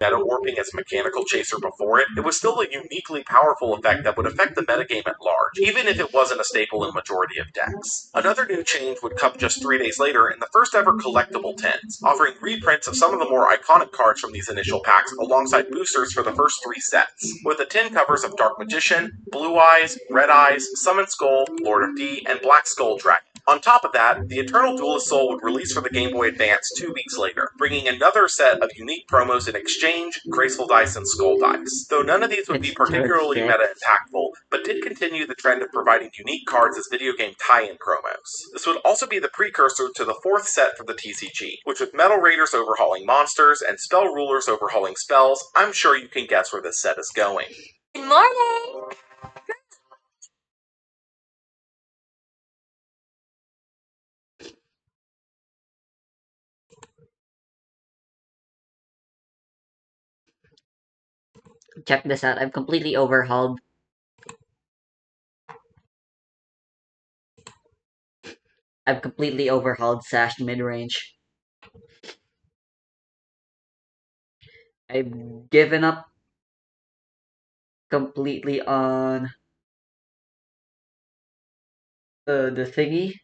meta warping as mechanical chaser before it, it was still a uniquely powerful effect that would affect the metagame at large, even if it wasn't a staple in majority of decks. Another new change would come just 3 days later in the first ever collectible tins, offering reprints of some of the more iconic cards from these initial packs alongside boosters for the first 3 sets, with the tin covers of Dark Magician, Blue Eyes, Red Eyes, Summon Skull, Lord of D, and Black Skull Dragon. On top of that, the Eternal Duelist Soul would release for the Game Boy Advance 2 weeks later, bringing another set of unique promos in Exchange, Graceful Dice, and Skull Dice. Though none of these would be It's particularly perfect. meta impactful, but did continue the trend of providing unique cards as video game tie-in promos. This would also be the precursor to the 4th set for the TCG, which with Metal Raiders overhauling monsters and Spell Rulers overhauling spells, I'm sure you can guess where this set is going. Good morning! Check this out. I've completely overhauled. I've completely overhauled Sash mid-range. I've given up completely on the thingy,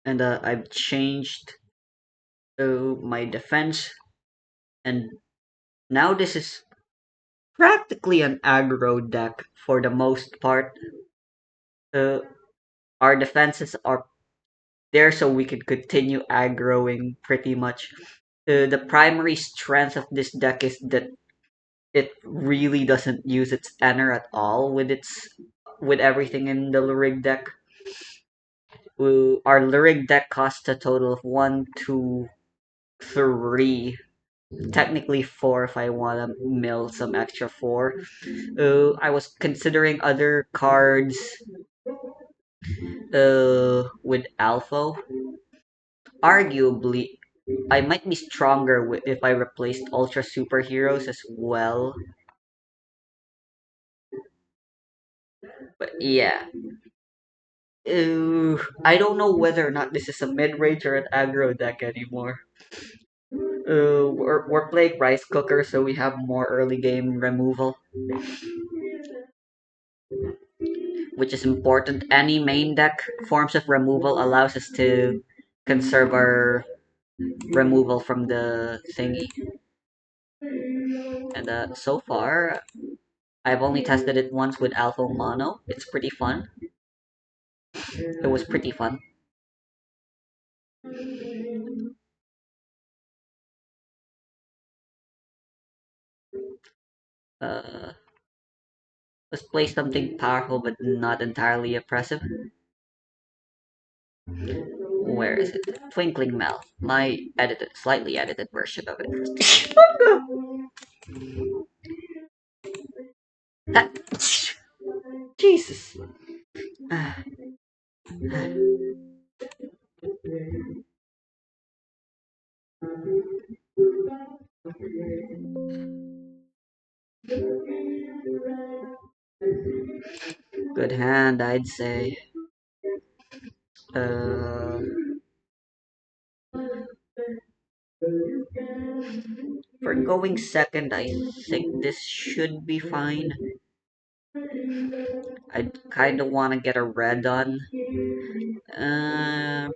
and I've changed my defense, and now this is practically an aggro deck for the most part. Uh, our defenses are there so we can continue aggroing pretty much. The primary strength of this deck is that it really doesn't use its Enter at all with everything in the Lurig deck. Our Lurig deck costs a total of 1, 2, 3, technically 4 if I want to mill some extra 4. I was considering other cards with Alpha. Arguably, I might be stronger if I replaced Ultra Superheroes as well. But yeah, I don't know whether or not this is a mid-range or an aggro deck anymore. We're playing Rice Cooker, so we have more early game removal, which is important. Any main deck forms of removal allows us to conserve our removal from the thingy. And so far, I've only tested it once with Alpha Mono. It's pretty fun. It was pretty fun. Uh, let's play something powerful but not entirely oppressive. Where is it? Twinkling Mel. My slightly edited version of it. Ah, Jesus. Good hand, I'd say. Uh, for going second, I think this should be fine. I kind of want to get a red on. Uh,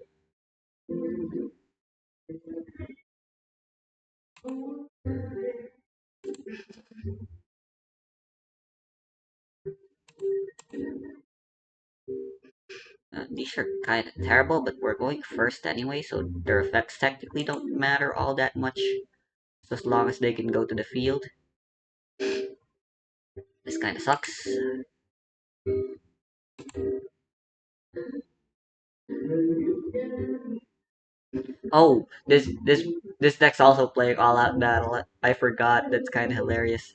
these are kind of terrible, but we're going first anyway, so their effects technically don't matter all that much, so as long as they can go to the field. This kind of sucks. Oh, this deck's also playing All Out Battle. I forgot. That's kind of hilarious.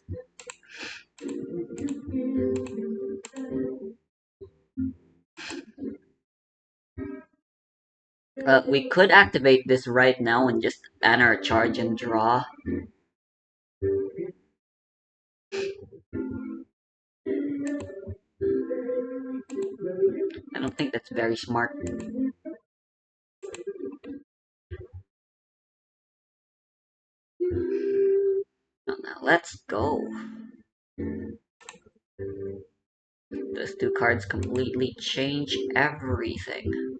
We could activate this right now and just enter a charge and draw. I don't think that's very smart. Now let's go. Those two cards completely change everything.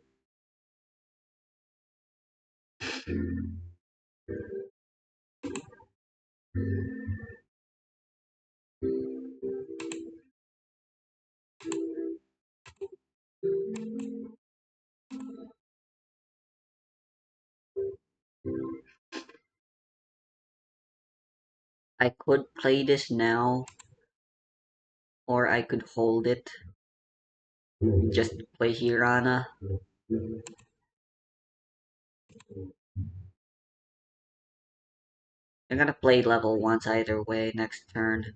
I could play this now, or I could hold it. Just play Hirana. I'm gonna play level once either way next turn.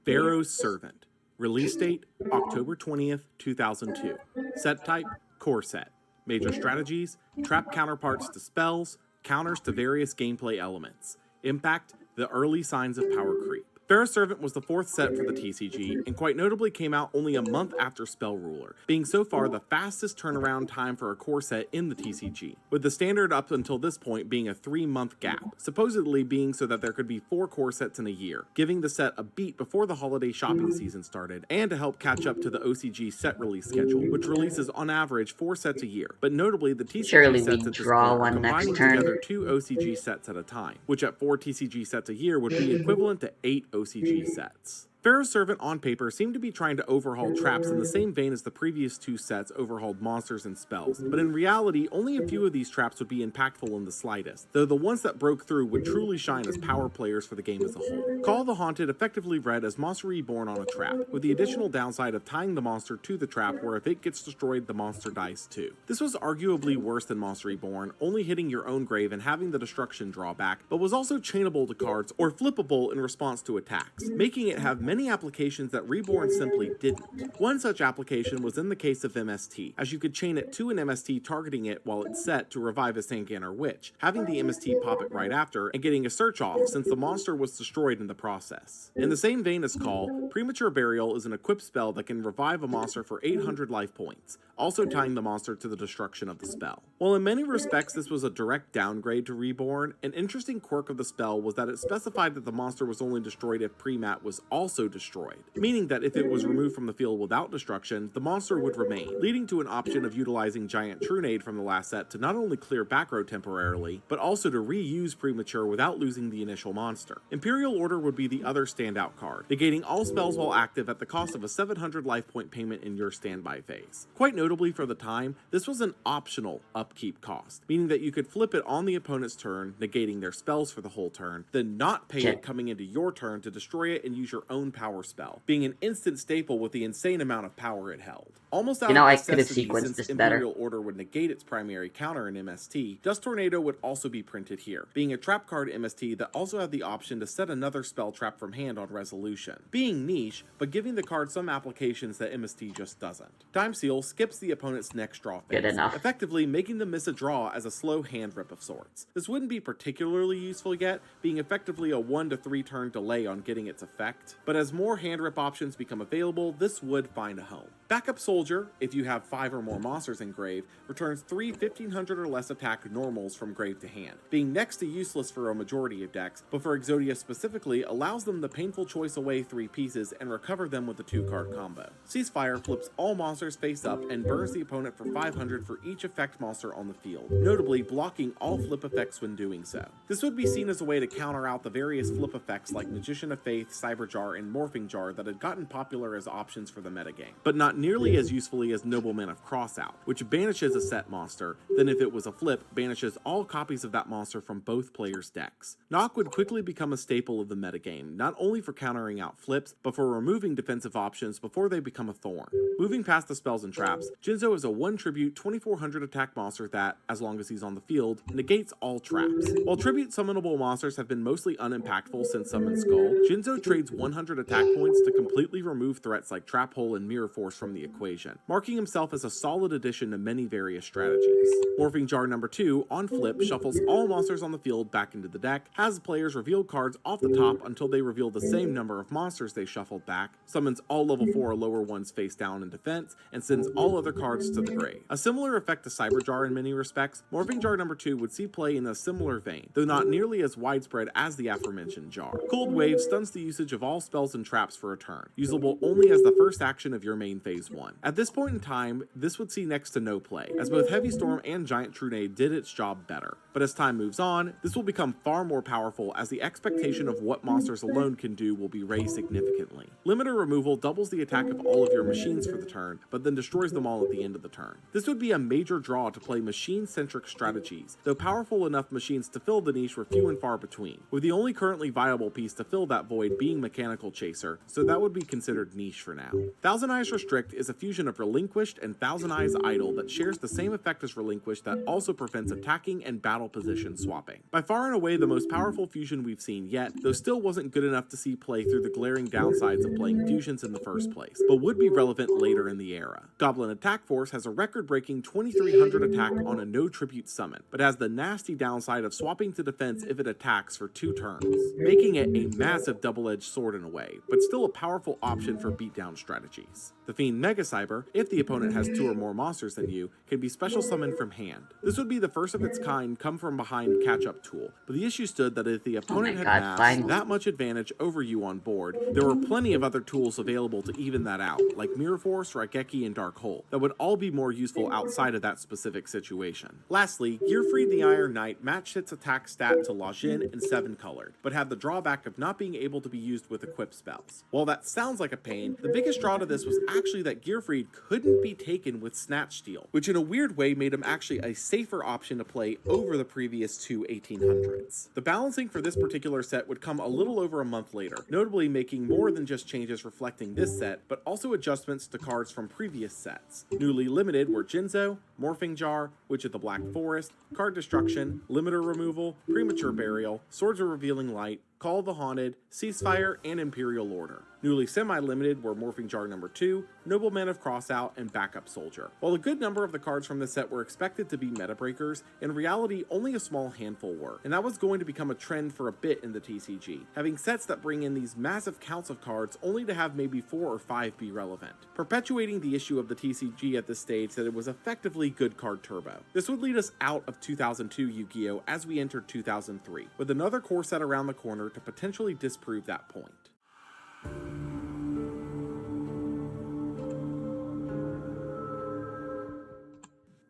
Pharaoh's Servant. Release date October 20th, 2002. Set type Core Set. Major strategies trap counterparts to spells, counters to various gameplay elements. Impact the early signs of power creep. Pharaoh's Servant was the fourth set for the TCG, and quite notably came out only a month after Spell Ruler, being so far the fastest turnaround time for a core set in the TCG, with the standard up until this point being a 3-month gap, supposedly being so that there could be 4 core sets in a year, giving the set a beat before the holiday shopping season started, and to help catch up to the OCG set release schedule, which releases on average 4 sets a year. But notably, the TCG Surely sets we at this draw point are one next combining turn. together 2 OCG sets at a time, which at 4 TCG sets a year would be equivalent to 8 OCG sets. Pharaoh's Servant on paper seemed to be trying to overhaul traps in the same vein as the previous 2 sets overhauled monsters and spells, but in reality, only a few of these traps would be impactful in the slightest, though the ones that broke through would truly shine as power players for the game as a whole. Call of the Haunted effectively read as Monster Reborn on a trap, with the additional downside of tying the monster to the trap where if it gets destroyed, the monster dies too. This was arguably worse than Monster Reborn, only hitting your own grave and having the destruction drawback, but was also chainable to cards or flippable in response to attacks, making it have many applications that Reborn simply didn't. One such application was in the case of MST, as you could chain it to an MST targeting it while it's set to revive a Sanganer Witch, having the MST pop it right after and getting a search off since the monster was destroyed in the process. In the same vein as Call, Premature Burial is an equipped spell that can revive a monster for 800 life points, also tying the monster to the destruction of the spell. While in many respects this was a direct downgrade to Reborn, an interesting quirk of the spell was that it specified that the monster was only destroyed if Premat was also destroyed, meaning that if it was removed from the field without destruction, the monster would remain, leading to an option of utilizing Giant Trunade from the last set to not only clear back row temporarily, but also to reuse Premature without losing the initial monster. Imperial Order would be the other standout card, negating all spells while active at the cost of a 700 life point payment in your standby phase. Quite notably for the time, this was an optional upkeep cost, meaning that you could flip it on the opponent's turn, negating their spells for the whole turn, then not pay it coming into your turn to destroy it and use your own power spell, being an instant staple with the insane amount of power it held. Almost out of I could have necessity, sequenced since this Imperial better. Order would negate its primary counter in MST, Dust Tornado would also be printed here, being a trap card MST that also had the option to set another spell trap from hand on resolution. Being niche, but giving the card some applications that MST just doesn't. Time Seal skips the opponent's next draw phase, Good enough. effectively making them miss a draw as a slow hand rip of sorts. This wouldn't be particularly useful yet, being effectively a 1 to 3 turn delay on getting its effect, but as more hand rip options become available, this would find a home. Backup Soldier, if you have 5 or more monsters in grave, returns 3 1500 or less attack normals from grave to hand, being next to useless for a majority of decks, but for Exodia specifically allows them the painful choice away 3 pieces and recover them with a 2-card combo. Ceasefire flips all monsters face up and burns the opponent for 500 for each effect monster on the field, notably blocking all flip effects when doing so. This would be seen as a way to counter out the various flip effects like Magician of Faith, Cyberjar, and Morphing Jar that had gotten popular as options for the metagame, but not nearly as usefully as Nobleman of Crossout, which banishes a set monster, then if it was a flip, banishes all copies of that monster from both players' decks. Knock would quickly become a staple of the metagame, not only for countering out flips, but for removing defensive options before they become a thorn. Moving past the spells and traps, Jinzo is a 1 tribute 2400 attack monster that, as long as he's on the field, negates all traps. While tribute summonable monsters have been mostly unimpactful since Summon Skull, Jinzo trades 100 attack points to completely remove threats like Trap Hole and Mirror Force from the equation, marking himself as a solid addition to many various strategies. Morphing Jar number 2, on flip, shuffles all monsters on the field back into the deck, has players reveal cards off the top until they reveal the same number of monsters they shuffled back, summons all level 4 or lower ones face down in defense, and sends all other cards to the grave. A similar effect to Cyberjar in many respects, Morphing Jar number 2 would see play in a similar vein, though not nearly as widespread as the aforementioned Jar. Cold Wave stuns the usage of all spells and traps for a turn, usable only as the first action of your main phase 1. At this point in time, this would see next to no play, as both Heavy Storm and Giant Trunade did its job better. But as time moves on, this will become far more powerful as the expectation of what monsters alone can do will be raised significantly. Limiter removal doubles the attack of all of your machines for the turn, but then destroys them all at the end of the turn. This would be a major draw to play machine-centric strategies, though powerful enough machines to fill the niche were few and far between, with the only currently viable piece to fill that void being Mechanical Chaser, so that would be considered niche for now. Thousand Eyes Restrict is a fusion of Relinquished and Thousand Eyes Idle that shares the same effect as Relinquished that also prevents attacking and battle position swapping. By far and away the most powerful fusion we've seen yet, though still wasn't good enough to see play through the glaring downsides of playing fusions in the first place, but would be relevant later in the era. Goblin Attack Force has a record-breaking 2300 attack on a no-tribute summon, but has the nasty downside of swapping to defense if it attacks for 2 turns, making it a massive double-edged sword in a way, but still a powerful option for beatdown strategies. The Fiend Mega Cyber, if the opponent has 2 or more monsters than you, can be special summoned from hand. This would be the first of its kind come from behind catch-up tool, but the issue stood that if the opponent had massed that much advantage over you on board, there were plenty of other tools available to even that out, like Mirror Force, Raigeki, and Dark Hole, that would all be more useful outside of that specific situation. Lastly, Gearfried the Iron Knight matched its attack stat to Lajin and 7-colored, but had the drawback of not being able to be used with equip spells. While that sounds like a pain, the biggest draw to this was actually that Gearfried couldn't be taken with Snatch Steal, which in a weird way made him actually a safer option to play over the previous 2 1800s. The balancing for this particular set would come a little over a month later, notably making more than just changes reflecting this set, but also adjustments to cards from previous sets. Newly limited were Jinzo, Morphing Jar, Witch of the Black Forest, Card Destruction, Limiter Removal, Premature Burial, Swords of Revealing Light, Call of the Haunted, Ceasefire, and Imperial Order. Newly semi-limited were Morphing Jar number 2, Nobleman of Crossout, and Backup Soldier. While a good number of the cards from this set were expected to be meta breakers, in reality only a small handful were, and that was going to become a trend for a bit in the TCG, having sets that bring in these massive counts of cards only to have maybe 4 or 5 be relevant, perpetuating the issue of the TCG at this stage that it was effectively good card turbo. This would lead us out of 2002 Yu-Gi-Oh! As we entered 2003, with another core set around the corner to potentially disprove that point.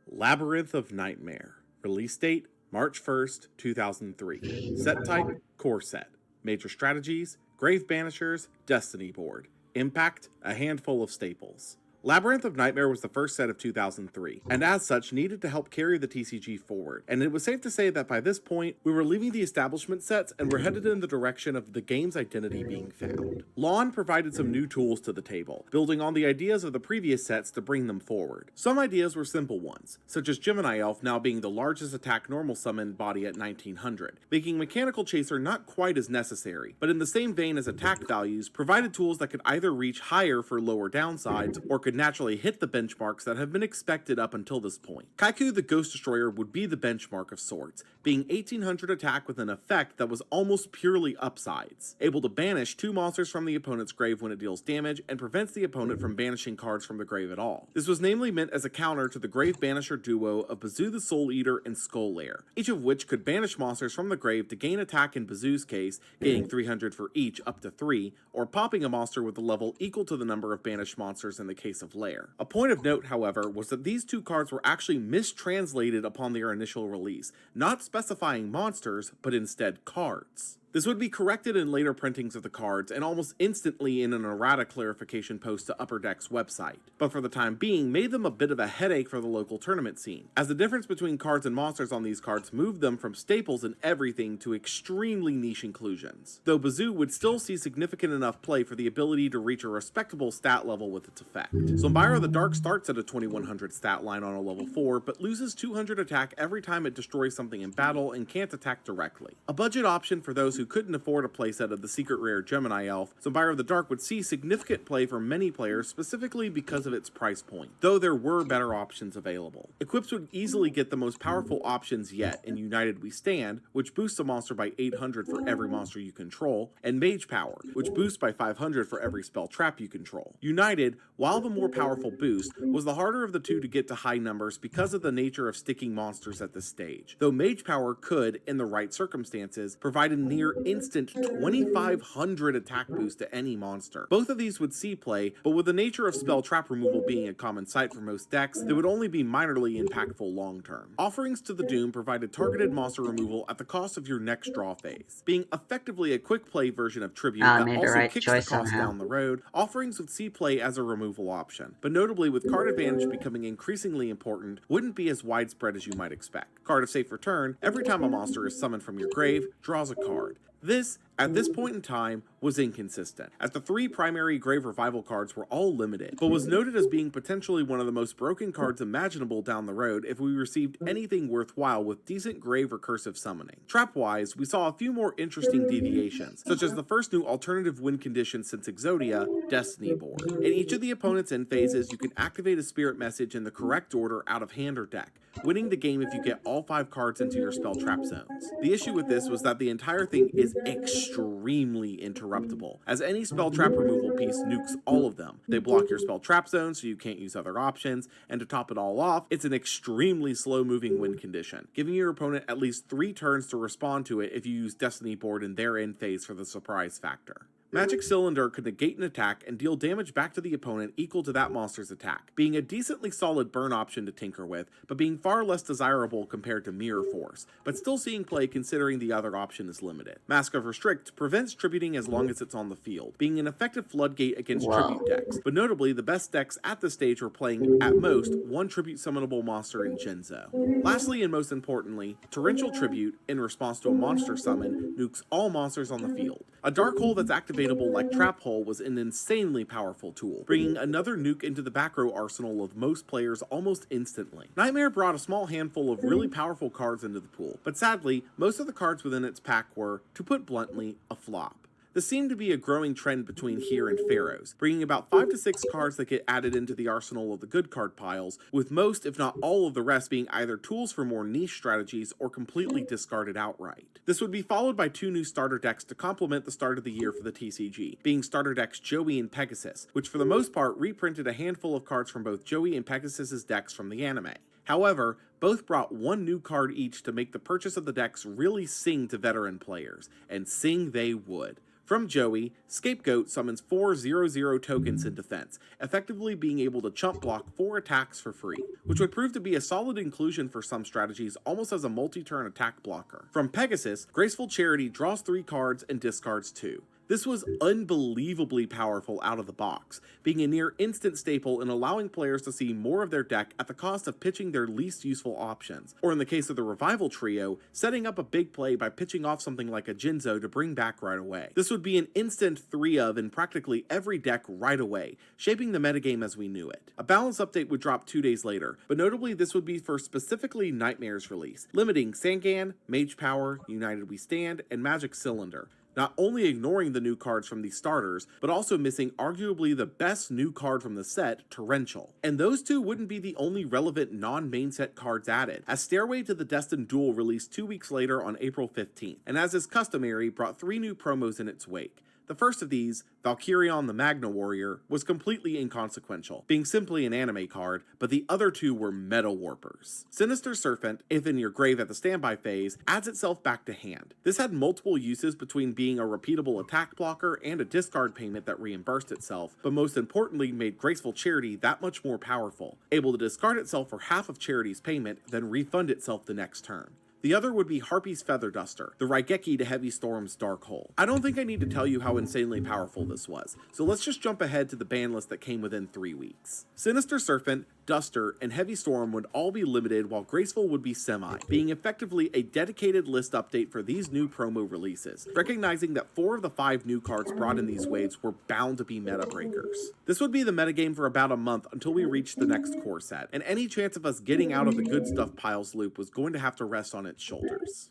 Labyrinth of Nightmare. Release date, March 1st, 2003. Set type, core set. Major strategies, Grave Banishers, Destiny Board. Impact, a handful of staples. Labyrinth of Nightmare was the first set of 2003, and as such needed to help carry the TCG forward, and it was safe to say that by this point, we were leaving the establishment sets and were headed in the direction of the game's identity being found. Lawn provided some new tools to the table, building on the ideas of the previous sets to bring them forward. Some ideas were simple ones, such as Gemini Elf now being the largest attack normal summon body at 1900, making Mechanical Chaser not quite as necessary, but in the same vein as attack values, provided tools that could either reach higher for lower downsides, or could naturally hit the benchmarks that have been expected up until this point. Kaiku the Ghost Destroyer would be the benchmark of sorts, being 1800 attack with an effect that was almost purely upsides, able to banish 2 monsters from the opponent's grave when it deals damage, and prevents the opponent from banishing cards from the grave at all. This was namely meant as a counter to the Grave Banisher duo of Bazoo the Soul Eater and Skull Lair, each of which could banish monsters from the grave to gain attack in Bazoo's case, gaining 300 for each up to 3, or popping a monster with a level equal to the number of banished monsters in the case of Lair. A point of note, however, was that these 2 cards were actually mistranslated upon their initial release, not specifying monsters, but instead cards. This would be corrected in later printings of the cards and almost instantly in an errata clarification post to Upper Deck's website, but for the time being made them a bit of a headache for the local tournament scene, as the difference between cards and monsters on these cards moved them from staples and everything to extremely niche inclusions, though Bazoo would still see significant enough play for the ability to reach a respectable stat level with its effect. Zombira the Dark starts at a 2100 stat line on a level 4, but loses 200 attack every time it destroys something in battle and can't attack directly. A budget option for those who couldn't afford a playset of the secret rare Gemini Elf, Zombira the Dark would see significant play for many players specifically because of its price point, though there were better options available. Equips would easily get the most powerful options yet in United We Stand, which boosts a monster by 800 for every monster you control, and Mage Power, which boosts by 500 for every spell trap you control. United, while the more powerful boost, was the harder of the 2 to get to high numbers because of the nature of sticking monsters at this stage, though Mage Power could, in the right circumstances, provide a near instant 2500 attack boost to any monster. Both of these would see play, but with the nature of spell trap removal being a common sight for most decks, they would only be minorly impactful long term. Offerings to the Doom provided targeted monster removal at the cost of your next draw phase. Being effectively a quick play version of Tribute I that made the also right kicks the choice cost somehow. down the road, Offerings would see play as a removal option, but notably with card advantage becoming increasingly important, wouldn't be as widespread as you might expect. Card of Safe Return, every time a monster is summoned from your grave, draws a card. This, at this point in time, was inconsistent, as the 3 primary Grave Revival cards were all limited, but was noted as being potentially one of the most broken cards imaginable down the road if we received anything worthwhile with decent Grave Recursive summoning. Trap-wise, we saw a few more interesting deviations, such as the first new alternative win condition since Exodia, Destiny Board. In each of the opponent's end phases, you can activate a Spirit Message in the correct order out of hand or deck, winning the game if you get all 5 cards into your spell trap zones. The issue with this was that the entire thing is extremely interruptible, as any spell trap removal piece nukes all of them. They block your spell trap zone so you can't use other options, and to top it all off, it's an extremely slow moving win condition, giving your opponent at least 3 turns to respond to it if you use Destiny Board in their end phase for the surprise factor. Magic Cylinder could negate an attack and deal damage back to the opponent equal to that monster's attack, being a decently solid burn option to tinker with, but being far less desirable compared to Mirror Force, but still seeing play considering the other option is limited. Mask of Restrict prevents tributing as long as it's on the field, being an effective floodgate against tribute decks, but notably the best decks at this stage were playing, at most, 1 tribute summonable monster in Genzo. Lastly and most importantly, Torrential Tribute, in response to a monster summon, nukes all monsters on the field. A dark hole that's activatable like Trap Hole was an insanely powerful tool, bringing another nuke into the back row arsenal of most players almost instantly. Nightmare brought a small handful of really powerful cards into the pool, but sadly, most of the cards within its pack were, to put bluntly, a flop. This seemed to be a growing trend between here and Pharaohs, bringing about 5 to 6 cards that get added into the arsenal of the good card piles, with most, if not all of the rest being either tools for more niche strategies or completely discarded outright. This would be followed by 2 new starter decks to complement the start of the year for the TCG, being starter decks Joey and Pegasus, which for the most part reprinted a handful of cards from both Joey and Pegasus's decks from the anime. However, both brought 1 new card each to make the purchase of the decks really sing to veteran players, and sing they would. From Joey, Scapegoat summons 4 0/0 tokens in defense, effectively being able to chump block 4 attacks for free, which would prove to be a solid inclusion for some strategies almost as a multi-turn attack blocker. From Pegasus, Graceful Charity draws 3 cards and discards 2. This was unbelievably powerful out of the box, being a near instant staple in allowing players to see more of their deck at the cost of pitching their least useful options, or in the case of the Revival Trio, setting up a big play by pitching off something like a Jinzo to bring back right away. This would be an instant 3 of in practically every deck right away, shaping the metagame as we knew it. A balance update would drop 2 days later, but notably this would be for specifically Nightmare's release, limiting Sangan, Mage Power, United We Stand, and Magic Cylinder. not only ignoring the new cards from the starters, but also missing arguably the best new card from the set, Torrential. And those two wouldn't be the only relevant non-main set cards added, as Stairway to the Destined Duel released 2 weeks later on April 15th, and as is customary, brought 3 new promos in its wake. The first of these, Valkyrion the Magna Warrior, was completely inconsequential, being simply an anime card, but the other 2 were Metal Warpers. Sinister Serpent, if in your grave at the standby phase, adds itself back to hand. This had multiple uses between being a repeatable attack blocker and a discard payment that reimbursed itself, but most importantly made Graceful Charity that much more powerful, able to discard itself for half of Charity's payment, then refund itself the next turn. The other would be Harpy's Feather Duster, the Raigeki to Heavy Storm's Dark Hole. I don't think I need to tell you how insanely powerful this was, so let's just jump ahead to the ban list that came within 3 weeks. Sinister Serpent, Duster, and Heavy Storm would all be limited, while Graceful would be semi, being effectively a dedicated list update for these new promo releases, recognizing that 4 of the 5 new cards brought in these waves were bound to be meta breakers. This would be the metagame for about a month until we reached the next core set, and any chance of us getting out of the good stuff piles loop was going to have to rest on its shoulders.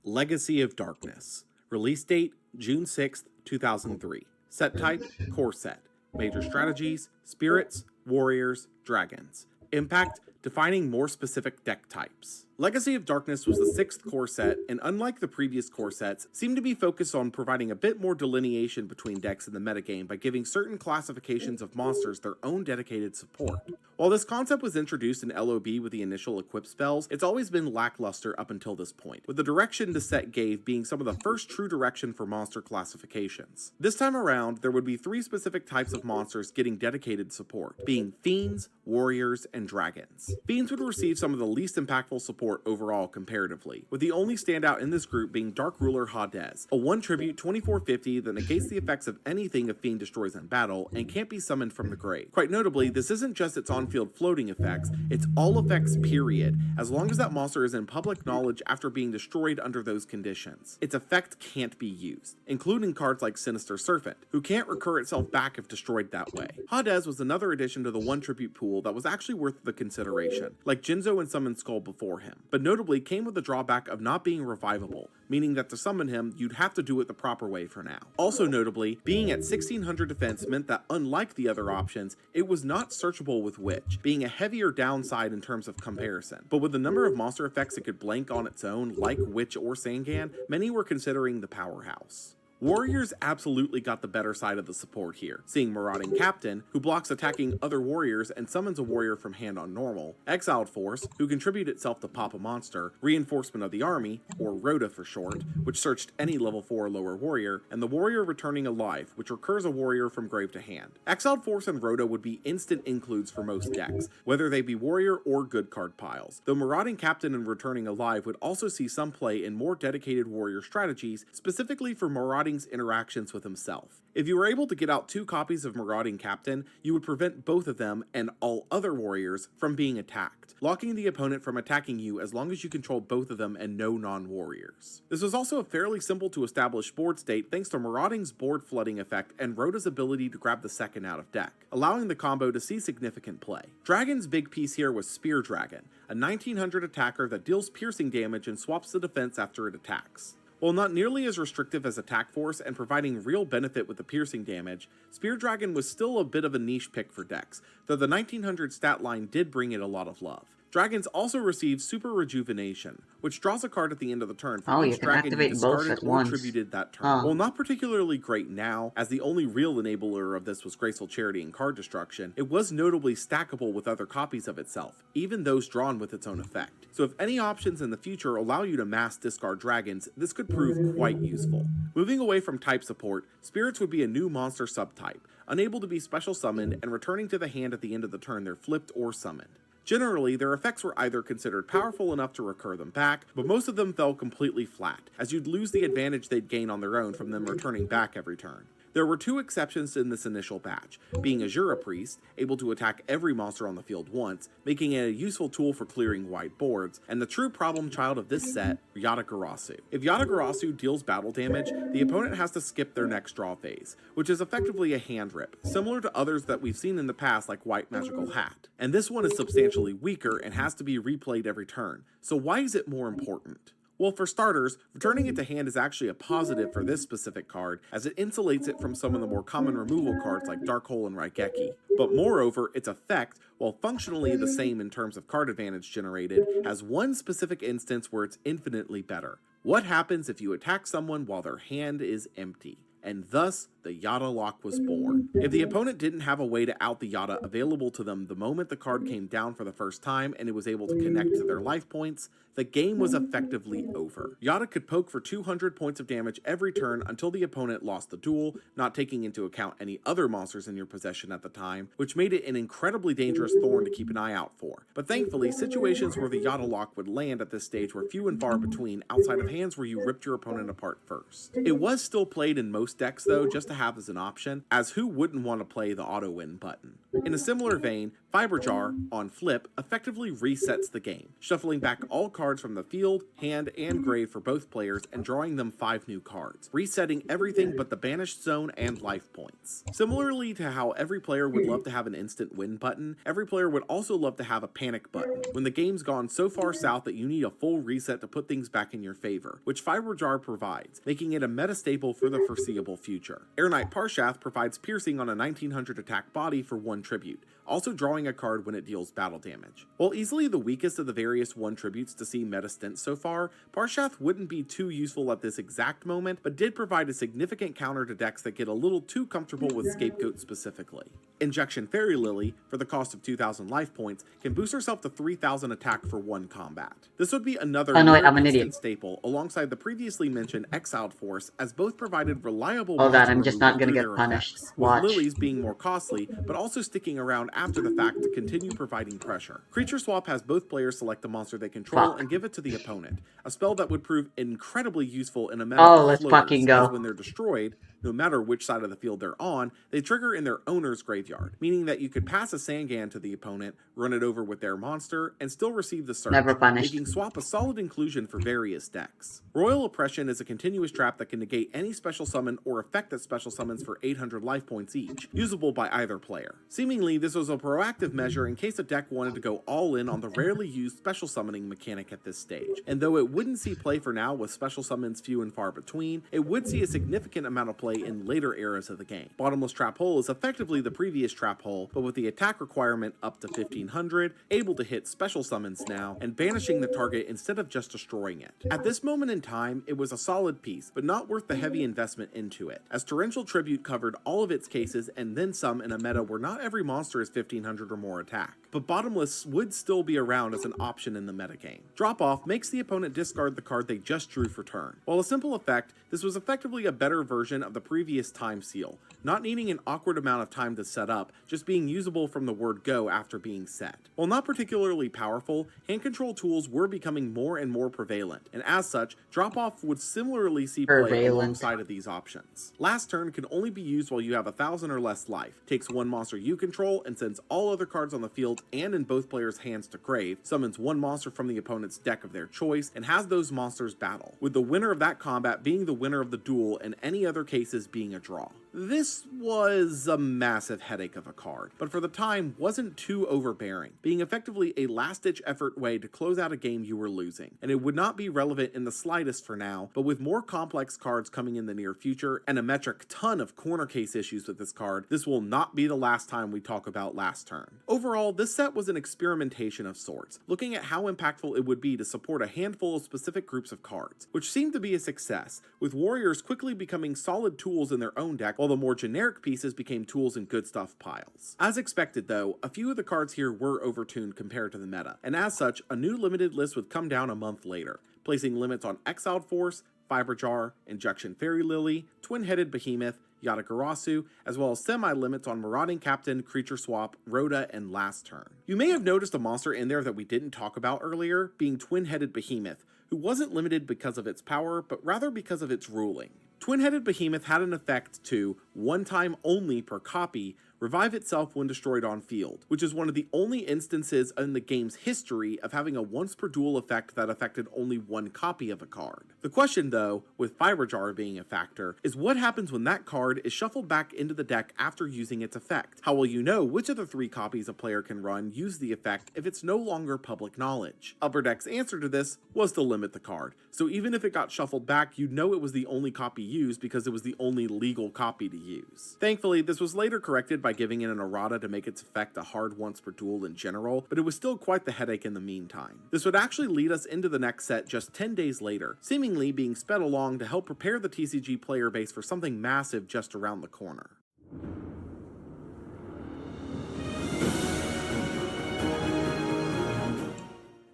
Legacy of Darkness. Release date, June 6th, 2003. Set type, core set. Major strategies, spirits, warriors, dragons. Impact, defining more specific deck types. Legacy of Darkness was the 6th core set, and unlike the previous core sets, seemed to be focused on providing a bit more delineation between decks in the metagame by giving certain classifications of monsters their own dedicated support. While this concept was introduced in LOB with the initial equip spells, it's always been lackluster up until this point, with the direction the set gave being some of the first true direction for monster classifications. This time around, there would be 3 specific types of monsters getting dedicated support, being Fiends, Warriors, and Dragons. Fiends would receive some of the least impactful support overall comparatively, with the only standout in this group being Dark Ruler Hades, a 1 tribute 2450 that negates the effects of anything a Fiend destroys in battle and can't be summoned from the grave. Quite notably, this isn't just its on-field floating effects, it's all effects period, as long as that monster is in public knowledge after being destroyed under those conditions. Its effect can't be used, including cards like Sinister Serpent, who can't recur itself back if destroyed that way. Hades was another addition to the 1 tribute pool that was actually worth the consideration, like Jinzo and Summon Skull before him, but notably came with the drawback of not being revivable, meaning that to summon him, you'd have to do it the proper way for now. Also notably, being at 1600 defense meant that unlike the other options, it was not searchable with Witch, being a heavier downside in terms of comparison, but with the number of monster effects it could blank on its own, like Witch or Sangan, many were considering the powerhouse. Warriors absolutely got the better side of the support here, seeing Marauding Captain, who blocks attacking other warriors and summons a warrior from hand on normal, Exiled Force, who contribute itself to pop a monster, Reinforcement of the Army, or Rhoda for short, which searched any level 4 or lower warrior, and the Warrior Returning Alive, which recurs a warrior from grave to hand. Exiled Force and Rhoda would be instant includes for most decks, whether they be warrior or good card piles, though Marauding Captain and Returning Alive would also see some play in more dedicated warrior strategies, specifically for Marauding interactions with himself. If you were able to get out 2 copies of Marauding Captain, you would prevent both of them, and all other warriors, from being attacked, locking the opponent from attacking you as long as you controlled both of them and no non-warriors. This was also a fairly simple to establish board state thanks to Marauding's board flooding effect and Rhoda's ability to grab the second out of deck, allowing the combo to see significant play. Dragon's big piece here was Spear Dragon, a 1900 attacker that deals piercing damage and swaps the defense after it attacks. While not nearly as restrictive as Attack Force and providing real benefit with the piercing damage, Spear Dragon was still a bit of a niche pick for decks, though the 1900 stat line did bring it a lot of love. Dragons also receive Super Rejuvenation, which draws a card at the end of the turn for each dragon you discarded or tributed that turn. While not particularly great now, as the only real enabler of this was Graceful Charity and Card Destruction, it was notably stackable with other copies of itself, even those drawn with its own effect. So if any options in the future allow you to mass discard dragons, this could prove quite useful. Moving away from type support, Spirits would be a new monster subtype, unable to be special summoned and returning to the hand at the end of the turn they're flipped or summoned. Generally, their effects were either considered powerful enough to recur them back, but most of them fell completely flat, as you'd lose the advantage they'd gain on their own from them returning back every turn. There were two exceptions in this initial batch, being Azura Priest, able to attack every monster on the field once, making it a useful tool for clearing white boards, and the true problem child of this set, Yatagarasu. If Yatagarasu deals battle damage, the opponent has to skip their next draw phase, which is effectively a hand rip, similar to others that we've seen in the past like White Magical Hat. And this one is substantially weaker and has to be replayed every turn, so why is it more important? Well, for starters, returning it to hand is actually a positive for this specific card, as it insulates it from some of the more common removal cards like Dark Hole and Raigeki. But moreover, its effect, while functionally the same in terms of card advantage generated, has one specific instance where it's infinitely better. What happens if you attack someone while their hand is empty? And thus, the Yata lock was born. If the opponent didn't have a way to out the Yata available to them the moment the card came down for the first time and it was able to connect to their life points, the game was effectively over. Yata could poke for 200 points of damage every turn until the opponent lost the duel, not taking into account any other monsters in your possession at the time, which made it an incredibly dangerous thorn to keep an eye out for. But thankfully, situations where the Yata lock would land at this stage were few and far between outside of hands where you ripped your opponent apart first. It was still played in most decks though, just to have as an option, as who wouldn't want to play the auto win button? In a similar vein, Fiber Jar, on flip, effectively resets the game, shuffling back all cards from the field, hand, and grave for both players and drawing them 5 new cards, resetting everything but the banished zone and life points. Similarly to how every player would love to have an instant win button, every player would also love to have a panic button, when the game's gone so far south that you need a full reset to put things back in your favor, which Fiber Jar provides, making it a meta staple for the foreseeable future. Air Knight Parshath provides piercing on a 1900 attack body for 1 tribute, also drawing a card when it deals battle damage. While easily the weakest of the various 1 tributes to see meta stints so far, Parshath wouldn't be too useful at this exact moment, but did provide a significant counter to decks that get a little too comfortable with Scapegoat specifically. Injection Fairy Lily, for the cost of 2000 life points, can boost herself to 3000 attack for 1 combat. This would be another instant staple alongside the previously mentioned Exiled Force, as both provided reliable I'm just not gonna get punished. Effects, with Lilies being more costly, but also sticking around after the fact to continue providing pressure. Creature Swap has both players select a monster they control and give it to the opponent, a spell that would prove incredibly useful in a meta of floaters, as when they're destroyed, no matter which side of the field they're on, they trigger in their owner's graveyard, meaning that you could pass a Sangan to the opponent, run it over with their monster, and still receive the surge, making Swap a solid inclusion for various decks. Royal Oppression is a continuous trap that can negate any special summon or effect that special summons for 800 life points each, usable by either player. Seemingly, this was a proactive measure in case a deck wanted to go all in on the rarely used special summoning mechanic at this stage, and though it wouldn't see play for now with special summons few and far between, it would see a significant amount of play in later eras of the game. Bottomless Trap Hole is effectively the previous Trap Hole, but with the attack requirement up to 1500, able to hit special summons now, and banishing the target instead of just destroying it. At this moment in time, it was a solid piece, but not worth the heavy investment into it, as Torrential Tribute covered all of its cases and then some in a meta where not every monster is 1500 or more attack. But Bottomless would still be around as an option in the metagame. Drop Off makes the opponent discard the card they just drew for turn. While a simple effect, this was effectively a better version of the previous Time Seal, not needing an awkward amount of time to set up, just being usable from the word go after being set. While not particularly powerful, hand control tools were becoming more and more prevalent, and as such, Drop Off would similarly see play alongside of these options. Last Turn can only be used while you have 1000 or less life, takes 1 monster you control, and sends all other cards on the field and in both players' hands to grave, summons 1 monster from the opponent's deck of their choice, and has those monsters battle, with the winner of that combat being the winner of the duel and any other cases being a draw. This was a massive headache of a card, but for the time wasn't too overbearing, being effectively a last-ditch effort way to close out a game you were losing, and it would not be relevant in the slightest for now, but with more complex cards coming in the near future and a metric ton of corner case issues with this card, this will not be the last time we talk about Last Turn. Overall, this set was an experimentation of sorts, looking at how impactful it would be to support a handful of specific groups of cards, which seemed to be a success, with warriors quickly becoming solid tools in their own deck, while the more generic pieces became tools in good stuff piles. As expected though, a few of the cards here were overtuned compared to the meta, and as such, a new limited list would come down a month later, placing limits on Exiled Force, Fiber Jar, Injection Fairy Lily, Twin-Headed Behemoth, Yatagarasu, as well as semi-limits on Marauding Captain, Creature Swap, Rhoda, and Last Turn. You may have noticed a monster in there that we didn't talk about earlier, being Twin-Headed Behemoth, who wasn't limited because of its power, but rather because of its ruling. Twin-headed Behemoth had an effect to, one time only per copy, revive itself when destroyed on field, which is one of the only instances in the game's history of having a once per duel effect that affected only one copy of a card. The question though, with Fiber Jar being a factor, is what happens when that card is shuffled back into the deck after using its effect? How will you know which of the 3 copies a player can run use the effect if it's no longer public knowledge? Upper Deck's answer to this was to limit the card, so even if it got shuffled back, you'd know it was the only copy used because it was the only legal copy to use. Thankfully, this was later corrected by giving it an errata to make its effect a hard once per duel in general, but it was still quite the headache in the meantime. This would actually lead us into the next set just 10 days later, seemingly being sped along to help prepare the TCG player base for something massive just around the corner.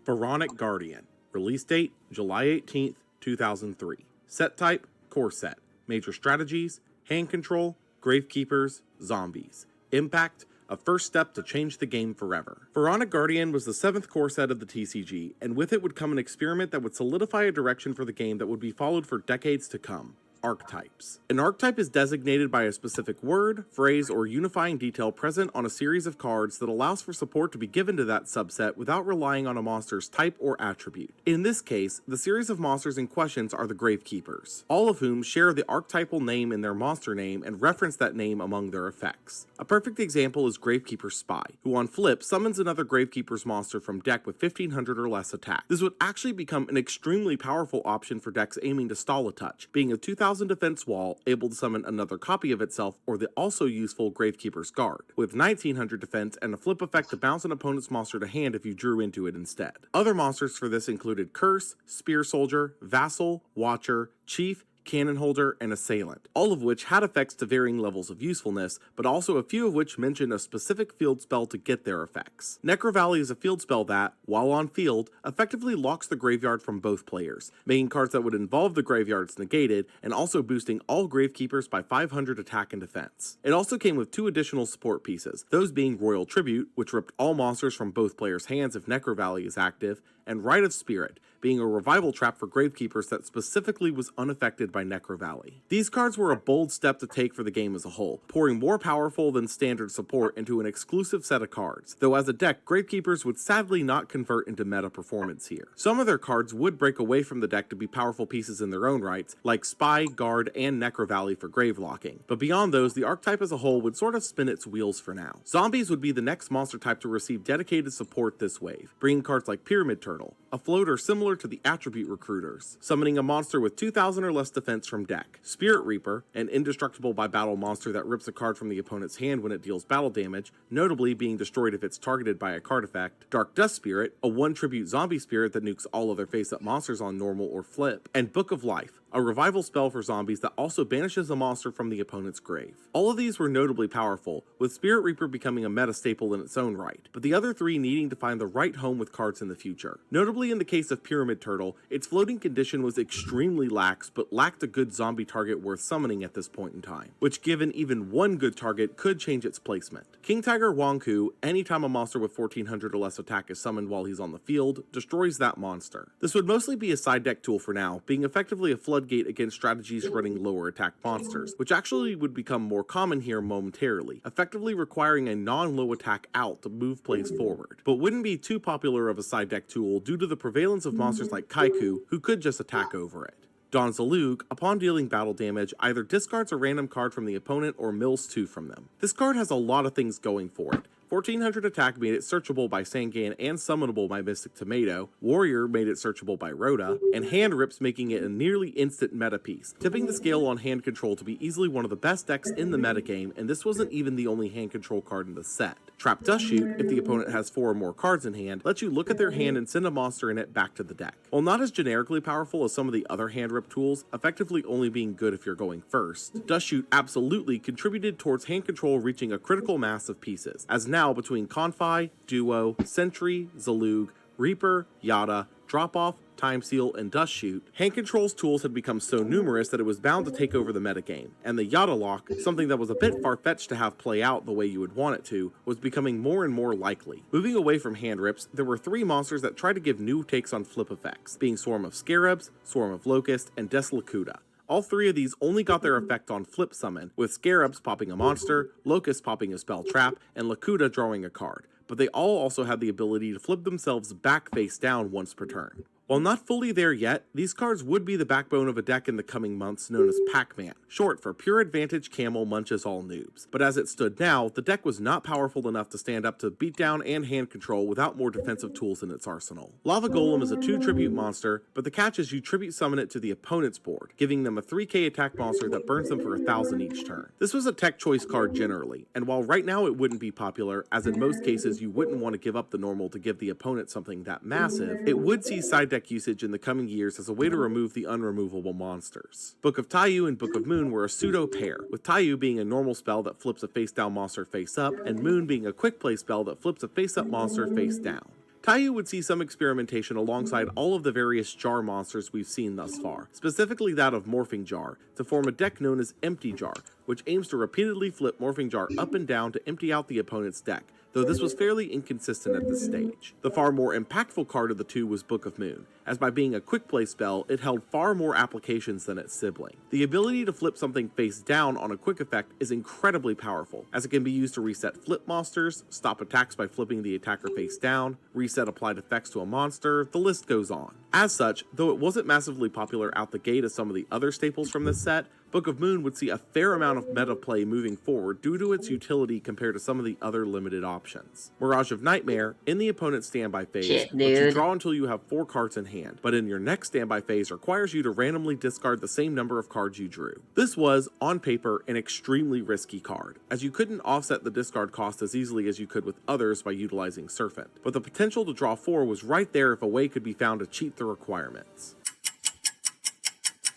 Pharaonic Guardian. Release date, July 18th, 2003. Set type, core set. Major strategies, hand control, gravekeepers, zombies. Impact, a first step to change the game forever. Pharaonic Guardian was the 7th core set of the TCG, and with it would come an experiment that would solidify a direction for the game that would be followed for decades to come. Archetypes. An archetype is designated by a specific word, phrase, or unifying detail present on a series of cards that allows for support to be given to that subset without relying on a monster's type or attribute. In this case, the series of monsters in questions are the Gravekeepers, all of whom share the archetypal name in their monster name and reference that name among their effects. A perfect example is Gravekeeper Spy, who on flip summons another Gravekeeper's monster from deck with 1500 or less attack. This would actually become an extremely powerful option for decks aiming to stall a touch, being a 2000 defense wall able to summon another copy of itself or the also useful Gravekeeper's Guard, with 1900 defense and a flip effect to bounce an opponent's monster to hand if you drew into it instead. Other monsters for this included Curse, Spear Soldier, Vassal, Watcher, Chief, Cannon Holder, and Assailant, all of which had effects to varying levels of usefulness, but also a few of which mentioned a specific field spell to get their effects. Necro Valley is a field spell that, while on field, effectively locks the graveyard from both players, making cards that would involve the graveyards negated, and also boosting all Gravekeepers by 500 attack and defense. It also came with 2 additional support pieces, those being Royal Tribute, which ripped all monsters from both players' hands if Necro Valley is active, and Rite of Spirit, being a revival trap for Gravekeepers that specifically was unaffected by Necro Valley. These cards were a bold step to take for the game as a whole, pouring more powerful than standard support into an exclusive set of cards, though as a deck, Gravekeepers would sadly not convert into meta performance here. Some of their cards would break away from the deck to be powerful pieces in their own rights, like Spy, Guard, and Necro Valley for grave locking, but beyond those, the archetype as a whole would sort of spin its wheels for now. Zombies would be the next monster type to receive dedicated support this wave, bringing cards like Pyramid Turtle, a floater similar to the attribute recruiters, summoning a monster with 2000 or less defense from deck, Spirit Reaper, an indestructible by battle monster that rips a card from the opponent's hand when it deals battle damage, notably being destroyed if it's targeted by a card effect, Dark Dust Spirit, a 1-tribute zombie spirit that nukes all other face-up monsters on normal or flip, and Book of Life, a revival spell for zombies that also banishes a monster from the opponent's grave. All of these were notably powerful, with Spirit Reaper becoming a meta staple in its own right, but the other 3 needing to find the right home with cards in the future. Notably in the case of Pyramid Turtle, its floating condition was extremely lax but lacked a good zombie target worth summoning at this point in time, which given even one good target could change its placement. King Tiger Wonku, anytime a monster with 1400 or less attack is summoned while he's on the field, destroys that monster. This would mostly be a side deck tool for now, being effectively a floodgate against strategies running lower attack monsters, which actually would become more common here momentarily, effectively requiring a non-low attack out to move plays forward, but wouldn't be too popular of a side deck tool due to the prevalence of monsters like Kaiku, who could just attack over it. Don Zalug, upon dealing battle damage, either discards a random card from the opponent or mills 2 from them. This card has a lot of things going for it. 1400 attack made it searchable by Sangan and summonable by Mystic Tomato, Warrior made it searchable by Rhoda, and Hand Rips making it a nearly instant meta piece, tipping the scale on hand control to be easily one of the best decks in the metagame, and this wasn't even the only hand control card in the set. Trap Dust Shoot, if the opponent has 4 or more cards in hand, lets you look at their hand and send a monster in it back to the deck. While not as generically powerful as some of the other hand rip tools, effectively only being good if you're going first, Dust Shoot absolutely contributed towards hand control reaching a critical mass of pieces, as now between Confi, Duo, Sentry, Zalug, Reaper, Yada, Drop Off, Time Seal, and Dust Shoot, Hand Control's tools had become so numerous that it was bound to take over the metagame, and the Yada Lock, something that was a bit far-fetched to have play out the way you would want it to, was becoming more and more likely. Moving away from hand rips, there were 3 monsters that tried to give new takes on flip effects, being Swarm of Scarabs, Swarm of Locust, and Desolacuda. All 3 of these only got their effect on Flip Summon, with Scarabs popping a monster, Locust popping a spell trap, and Lakuta drawing a card, but they all also had the ability to flip themselves back face down once per turn. While not fully there yet, these cards would be the backbone of a deck in the coming months known as Pac-Man, short for Pure Advantage Camel Munches All Noobs. But as it stood now, the deck was not powerful enough to stand up to beatdown and hand control without more defensive tools in its arsenal. Lava Golem is a 2 tribute monster, but the catch is you tribute summon it to the opponent's board, giving them a 3k attack monster that burns them for 1,000 each turn. This was a tech choice card generally, and while right now it wouldn't be popular, as in most cases you wouldn't want to give up the normal to give the opponent something that massive, it would see side deck usage in the coming years as a way to remove the unremovable monsters. Book of Taiyu and Book of Moon were a pseudo pair, with Taiyu being a normal spell that flips a face down monster face up, and Moon being a quick play spell that flips a face up monster face down. Taiyu would see some experimentation alongside all of the various jar monsters we've seen thus far, specifically that of Morphing Jar, to form a deck known as Empty Jar, which aims to repeatedly flip Morphing Jar up and down to empty out the opponent's deck, though this was fairly inconsistent at this stage. The far more impactful card of the two was Book of Moon, as by being a quick play spell, it held far more applications than its sibling. The ability to flip something face down on a quick effect is incredibly powerful, as it can be used to reset flip monsters, stop attacks by flipping the attacker face down, reset applied effects to a monster, the list goes on. As such, though it wasn't massively popular out the gate as some of the other staples from this set, Book of Moon would see a fair amount of meta play moving forward due to its utility compared to some of the other limited options. Mirage of Nightmare, in the opponent's standby phase, lets you draw until you have 4 cards in hand, but in your next standby phase requires you to randomly discard the same number of cards you drew. This was, on paper, an extremely risky card, as you couldn't offset the discard cost as easily as you could with others by utilizing Serpent, but the potential to draw 4 was right there if a way could be found to cheat the requirements.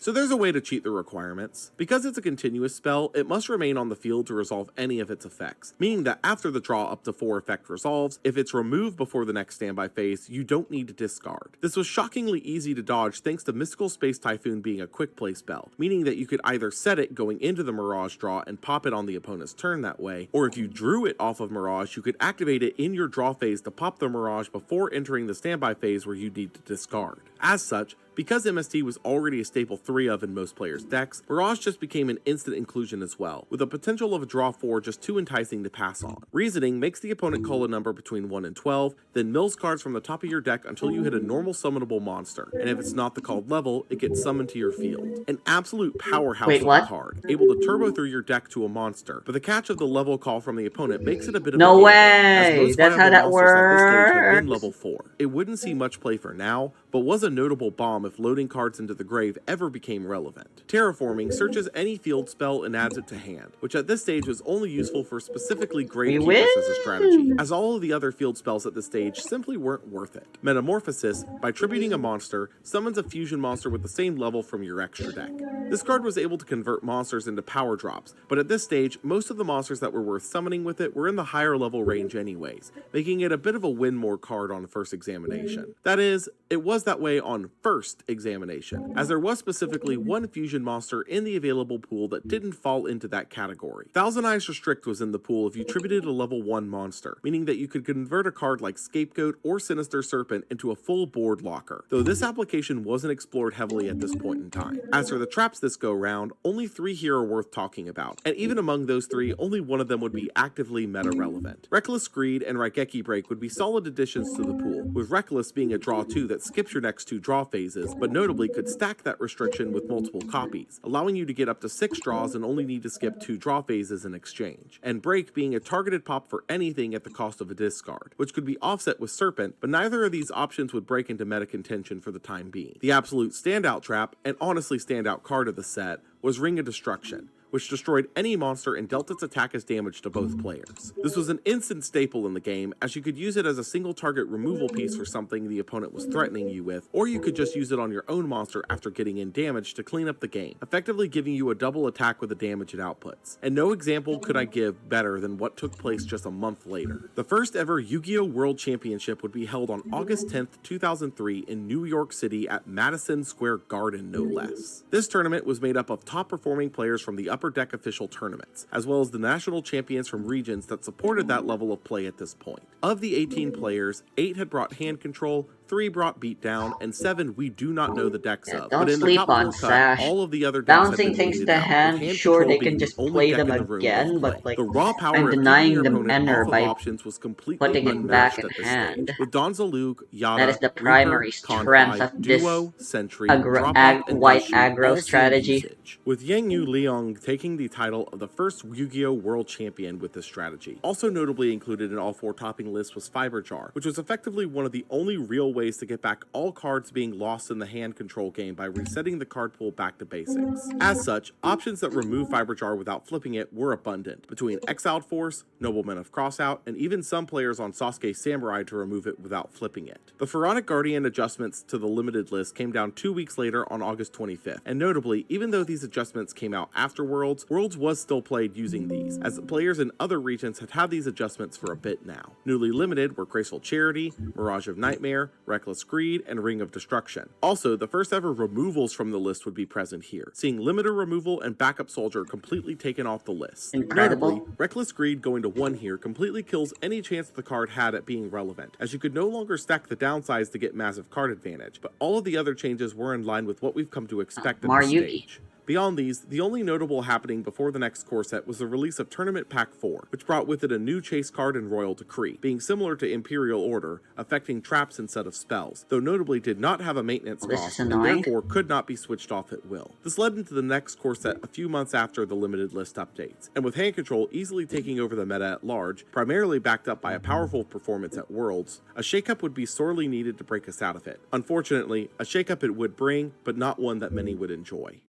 So there's a way to cheat the requirements. Because it's a continuous spell, it must remain on the field to resolve any of its effects, meaning that after the draw up to 4 effect resolves, if it's removed before the next standby phase, you don't need to discard. This was shockingly easy to dodge thanks to Mystical Space Typhoon being a quick play spell, meaning that you could either set it going into the Mirage draw and pop it on the opponent's turn that way, or if you drew it off of Mirage, you could activate it in your draw phase to pop the Mirage before entering the standby phase where you need to discard. As such, because MST was already a staple 3 of in most players' decks, Mirage just became an instant inclusion as well, with the potential of a draw 4 just too enticing to pass on. Reasoning makes the opponent call a number between 1 and 12, then mills cards from the top of your deck until you hit a normal summonable monster, and if it's not the called level, it gets summoned to your field. An absolute powerhouse of a card, able to turbo through your deck to a monster, but the catch of the level call from the opponent makes it a bit of a gamble, as most That's how that monsters at this stage have been works. level 4. It wouldn't see much play for now, but was a notable bomb if loading cards into the grave ever became relevant. Terraforming searches any field spell and adds it to hand, which at this stage was only useful for specifically Gravekeepers as a strategy, as all of the other field spells at this stage simply weren't worth it. Metamorphosis, by tributing a monster, summons a fusion monster with the same level from your extra deck. This card was able to convert monsters into power drops, but at this stage, most of the monsters that were worth summoning with it were in the higher level range anyways, making it a bit of a win more card on first examination. That is, it was that way on first examination, as there was specifically one fusion monster in the available pool that didn't fall into that category. Thousand Eyes Restrict was in the pool if you tributed a level 1 monster, meaning that you could convert a card like Scapegoat or Sinister Serpent into a full board locker, though this application wasn't explored heavily at this point in time. As for the traps this go round, only 3 here are worth talking about, and even among those 3, only one of them would be actively meta relevant. Reckless Greed and Raigeki Break would be solid additions to the pool, with Reckless being a draw 2 that skips your next 2 draw phases, but notably could stack that restriction with multiple copies, allowing you to get up to 6 draws and only need to skip 2 draw phases in exchange. And Break being a targeted pop for anything at the cost of a discard, which could be offset with Serpent, but neither of these options would break into meta contention for the time being. The absolute standout trap, and honestly standout card of the set, was Ring of Destruction, which destroyed any monster and dealt its attack as damage to both players. This was an instant staple in the game, as you could use it as a single target removal piece for something the opponent was threatening you with, or you could just use it on your own monster after getting in damage to clean up the game, effectively giving you a double attack with the damage it outputs. And no example could I give better than what took place just a month later. The first ever Yu-Gi-Oh! World Championship would be held on August 10th, 2003 in New York City at Madison Square Garden, no less. This tournament was made up of top performing players from the Upper Deck official tournaments, as well as the national champions from regions that supported that level of play at this point. Of the 18 players, 8 had brought hand control, 3 brought beatdown, and 7 we do not know the decks of. Don't But in the sleep top on 4 cut, Sash. all of the other decks had Bouncing been things weeded to out, with hand, hand sure control they being can the just only play deck them in the room again, with but play. like The raw power I'm of keeping denying your them opponent enter off of by options was completely putting it back unmatched in at this hand. stage, with Donzalug, Yada, That is the Reaper, primary strength Confide, of this Duo, Sentry, Drop-Off, and white Daishu aggro all seeing strategy. usage, with Yangyu Liang taking the title of the first Yu-Gi-Oh! World Champion with this strategy. Also notably included in all 4 topping lists was Fiber Jar, which was effectively one of the only real ways to get back all cards being lost in the hand control game by resetting the card pool back to basics. As such, options that remove Fiber Jar without flipping it were abundant, between Exiled Force, Noblemen of Crossout, and even some players on Sasuke Samurai to remove it without flipping it. The Pharaonic Guardian adjustments to the limited list came down 2 weeks later on August 25th, and notably, even though these adjustments came out after Worlds, Worlds was still played using these, as players in other regions had had these adjustments for a bit now. Newly limited were Graceful Charity, Mirage of Nightmare, Reckless Greed, and Ring of Destruction. Also, the first ever removals from the list would be present here, seeing Limiter removal and Backup Soldier completely taken off the list. Incredible. Notably, Reckless Greed going to 1 here completely kills any chance the card had at being relevant, as you could no longer stack the downsides to get massive card advantage, but all of the other changes were in line with what we've come to expect at this stage. Beyond these, the only notable happening before the next core set was the release of Tournament Pack 4, which brought with it a new chase card in Royal Decree, being similar to Imperial Order, affecting traps instead of spells, though notably did not have a maintenance cost and therefore could not be switched off at will. This led into the next core set a few months after the limited list updates, and with hand control easily taking over the meta at large, primarily backed up by a powerful performance at Worlds, a shakeup would be sorely needed to break us out of it. Unfortunately, a shakeup it would bring, but not one that many would enjoy.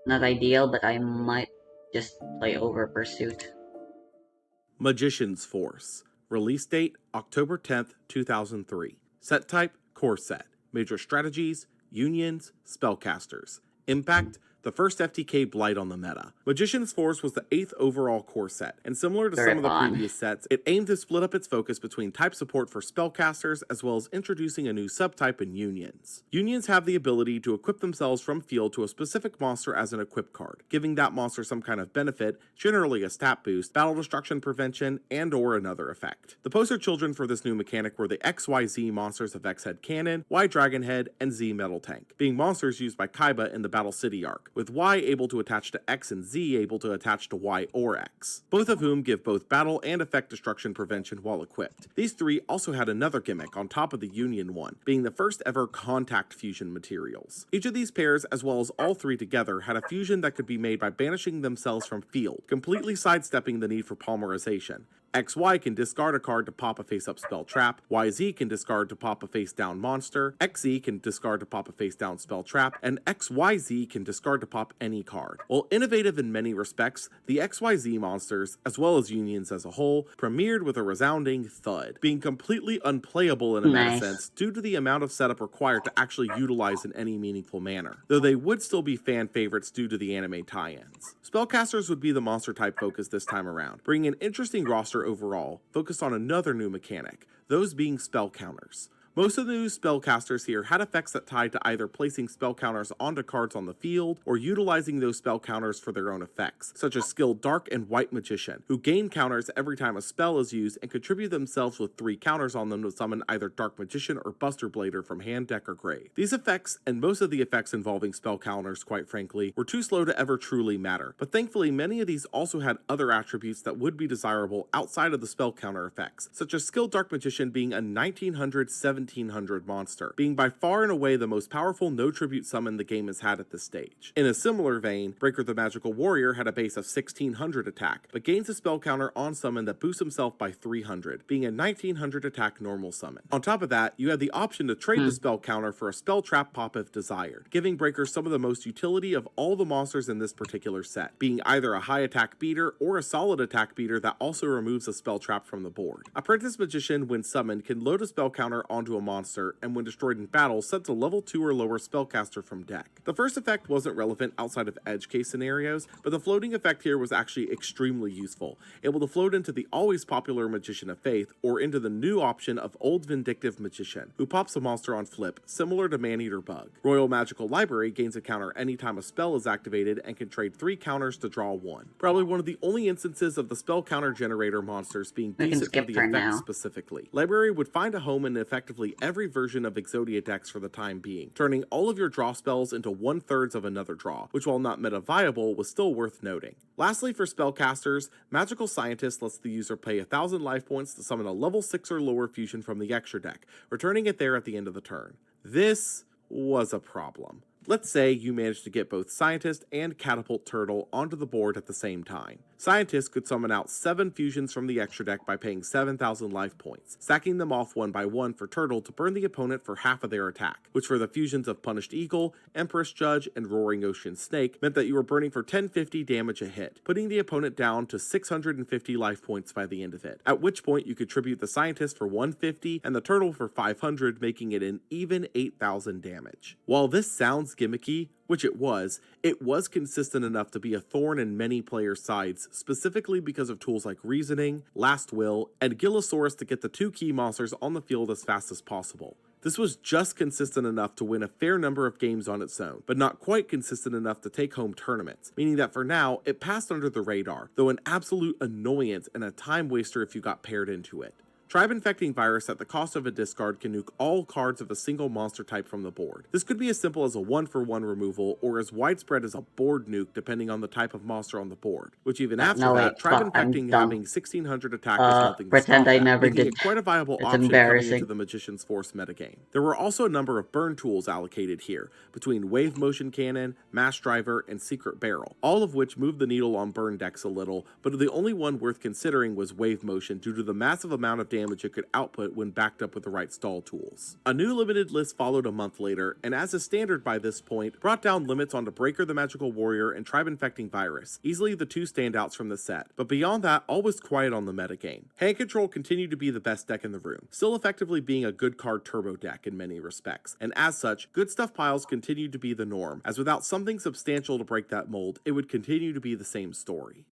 Not ideal, but I might just play over Pursuit. Magician's Force. Release date October 10th, 2003. Set type Core Set. Major strategies Unions, Spellcasters. Impact the first FTK Blight on the meta. Magician's Force was the 8th overall core set, and similar to some of the previous sets, it aimed to split up its focus between type support for spellcasters as well as introducing a new subtype in Unions. Unions have the ability to equip themselves from field to a specific monster as an equip card, giving that monster some kind of benefit, generally a stat boost, battle destruction prevention, and or another effect. The poster children for this new mechanic were the XYZ monsters of X-Head Cannon, Y Dragonhead, and Z Metal Tank, being monsters used by Kaiba in the Battle City arc, with Y able to attach to X and Z able to attach to Y or X, both of whom give both battle and effect destruction prevention while equipped. These 3 also had another gimmick on top of the Union one, being the first ever contact fusion materials. Each of these pairs, as well as all 3 together, had a fusion that could be made by banishing themselves from field, completely sidestepping the need for polymerization. XY can discard a card to pop a face-up spell trap, YZ can discard to pop a face-down monster, XZ can discard to pop a face-down spell trap, and XYZ can discard to pop any card. While innovative in many respects, the XYZ monsters, as well as Unions as a whole, premiered with a resounding thud, being completely unplayable in a meta sense due to the amount of setup required to actually utilize in any meaningful manner, though they would still be fan favorites due to the anime tie-ins. Spellcasters would be the monster type focus this time around, bringing an interesting roster overall, focused on another new mechanic, those being spell counters. Most of the new spellcasters here had effects that tied to either placing spell counters onto cards on the field or utilizing those spell counters for their own effects, such as skilled Dark and White Magician, who gain counters every time a spell is used and contribute themselves with 3 counters on them to summon either Dark Magician or Buster Blader from hand, deck, or grave. These effects, and most of the effects involving spell counters, quite frankly, were too slow to ever truly matter, but thankfully many of these also had other attributes that would be desirable outside of the spell counter effects, such as skilled Dark Magician being a 1970 1700 monster, being by far and away the most powerful no-tribute summon the game has had at this stage. In a similar vein, Breaker the Magical Warrior had a base of 1600 attack, but gains a spell counter on summon that boosts himself by 300, being a 1900 attack normal summon. On top of that, you had the option to trade the spell counter for a spell trap pop if desired, giving Breaker some of the most utility of all the monsters in this particular set, being either a high attack beater or a solid attack beater that also removes a spell trap from the board. Apprentice Magician, when summoned, can load a spell counter onto a monster, and when destroyed in battle, sets a level 2 or lower spellcaster from deck. The first effect wasn't relevant outside of edge case scenarios, but the floating effect here was actually extremely useful, able to float into the always popular Magician of Faith, or into the new option of Old Vindictive Magician, who pops a monster on flip, similar to Maneater Bug. Royal Magical Library gains a counter anytime a spell is activated and can trade 3 counters to draw 1. Probably one of the only instances of the spell counter generator monsters being decent for the effect specifically. Library would find a home in effectively every version of Exodia decks for the time being, turning all of your draw spells into 1/3 of another draw, which while not meta viable was still worth noting. Lastly, for spellcasters, Magical Scientist lets the user pay 1000 life points to summon a level 6 or lower fusion from the extra deck, returning it there at the end of the turn. This was a problem. Let's say you managed to get both Scientist and Catapult Turtle onto the board at the same time. Scientist could summon out 7 fusions from the extra deck by paying 7,000 life points, sacking them off one by one for Turtle to burn the opponent for half of their attack, which for the fusions of Punished Eagle, Empress Judge, and Roaring Ocean Snake meant that you were burning for 1050 damage a hit, putting the opponent down to 650 life points by the end of it, at which point you could tribute the Scientist for 150 and the Turtle for 500, making it an even 8,000 damage. While this sounds gimmicky, which it was consistent enough to be a thorn in many players' sides, specifically because of tools like Reasoning, Last Will, and Gillosaurus to get the 2 key monsters on the field as fast as possible. This was just consistent enough to win a fair number of games on its own, but not quite consistent enough to take home tournaments, meaning that for now, it passed under the radar, though an absolute annoyance and a time waster if you got paired into it. Tribe Infecting Virus at the cost of a discard can nuke all cards of a single monster type from the board. This could be as simple as a 1-for-1 removal, or as widespread as a board nuke depending on the type of monster on the board, which even after that, Tribe Infecting having 1600 attack is nothing to stop that, making it quite a viable option coming into the Magician's Force metagame. There were also a number of burn tools allocated here, between Wave Motion Cannon, Mass Driver, and Secret Barrel, all of which moved the needle on burn decks a little, but the only one worth considering was Wave Motion due to the massive amount of damage it could output when backed up with the right stall tools. A new limited list followed a month later, and as is standard by this point, brought down limits onto Breaker the Magical Warrior and Tribe Infecting Virus, easily the 2 standouts from the set. But beyond that, all was quiet on the metagame. Hand Control continued to be the best deck in the room, still effectively being a good card turbo deck in many respects, and as such, good stuff piles continued to be the norm, as without something substantial to break that mold, it would continue to be the same story.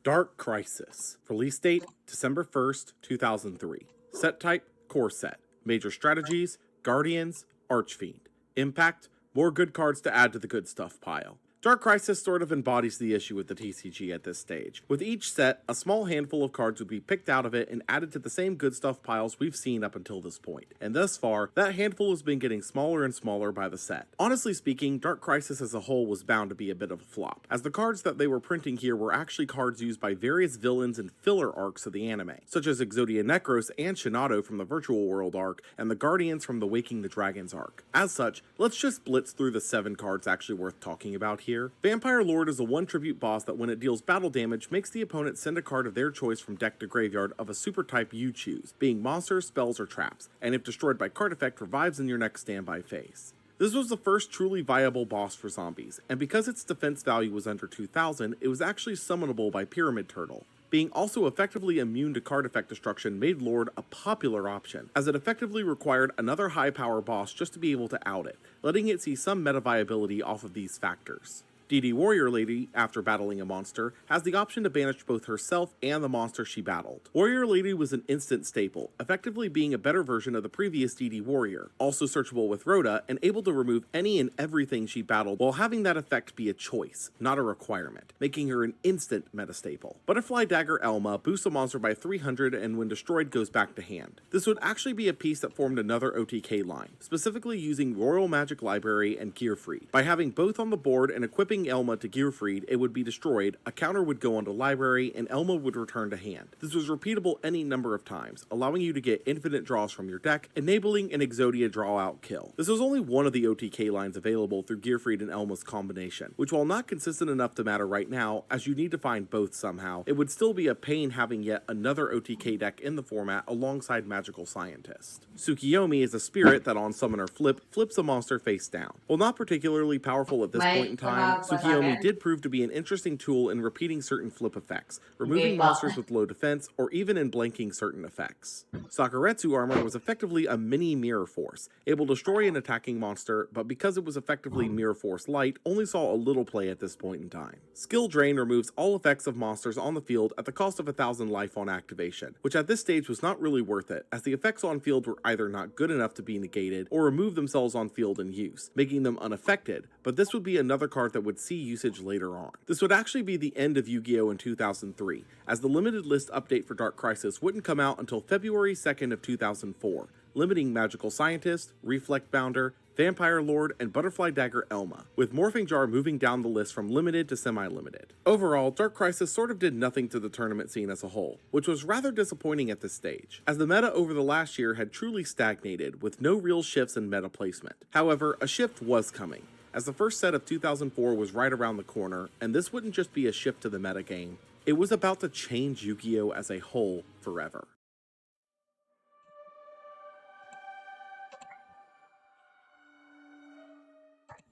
Dark Crisis. Release date, December 1st, 2003. Set type, core set. Major strategies, Guardians, Archfiend. Impact, more good cards to add to the good stuff pile. Dark Crisis sort of embodies the issue with the TCG at this stage. With each set, a small handful of cards would be picked out of it and added to the same good stuff piles we've seen up until this point. And thus far, that handful has been getting smaller and smaller by the set. Honestly speaking, Dark Crisis as a whole was bound to be a bit of a flop, as the cards that they were printing here were actually cards used by various villains in filler arcs of the anime, such as Exodia Necros and Shinado from the Virtual World arc, and the Guardians from the Waking the Dragons arc. As such, let's just blitz through the 7 cards actually worth talking about here. Vampire Lord is a 1 tribute boss that when it deals battle damage makes the opponent send a card of their choice from deck to graveyard of a super type you choose, being monsters, spells, or traps, and if destroyed by card effect revives in your next standby phase. This was the first truly viable boss for zombies, and because its defense value was under 2000, it was actually summonable by Pyramid Turtle. Being also effectively immune to card effect destruction made Lord a popular option, as it effectively required another high power boss just to be able to out it, letting it see some meta viability off of these factors. DD Warrior Lady, after battling a monster, has the option to banish both herself and the monster she battled. Warrior Lady was an instant staple, effectively being a better version of the previous DD Warrior, also searchable with Rhoda and able to remove any and everything she battled while having that effect be a choice, not a requirement, making her an instant meta staple. Butterfly Dagger Elma boosts a monster by 300 and when destroyed goes back to hand. This would actually be a piece that formed another OTK line, specifically using Royal Magic Library and Gear Free, by having both on the board and equipping banisting Elma to Gearfried, it would be destroyed, a counter would go onto library, and Elma would return to hand. This was repeatable any number of times, allowing you to get infinite draws from your deck, enabling an Exodia draw-out kill. This was only one of the OTK lines available through Gearfried and Elma's combination, which while not consistent enough to matter right now, as you need to find both somehow, it would still be a pain having yet another OTK deck in the format alongside Magical Scientist. Tsukiyomi is a spirit that on summon or flip, flips a monster face down. While not particularly powerful at this point in time, Tsukiyomi did prove to be an interesting tool in repeating certain flip effects, removing monsters with low defense, or even in blanking certain effects. Sakuretsu armor was effectively a mini Mirror Force, able to destroy an attacking monster, but because it was effectively Mirror Force light, only saw a little play at this point in time. Skill Drain removes all effects of monsters on the field at the cost of 1,000 life on activation, which at this stage was not really worth it, as the effects on field were either not good enough to be negated, or remove themselves on field in use, making them unaffected, but this would be another card that would see usage later on. This would actually be the end of Yu-Gi-Oh! In 2003, as the limited list update for Dark Crisis wouldn't come out until February 2nd of 2004, limiting Magical Scientist, Reflect Bounder, Vampire Lord, and Butterfly Dagger Elma, with Morphing Jar moving down the list from limited to semi-limited. Overall, Dark Crisis sort of did nothing to the tournament scene as a whole, which was rather disappointing at this stage, as the meta over the last year had truly stagnated, with no real shifts in meta placement. However, a shift was coming, as the first set of 2004 was right around the corner, and this wouldn't just be a shift to the metagame, it was about to change Yu-Gi-Oh! As a whole forever.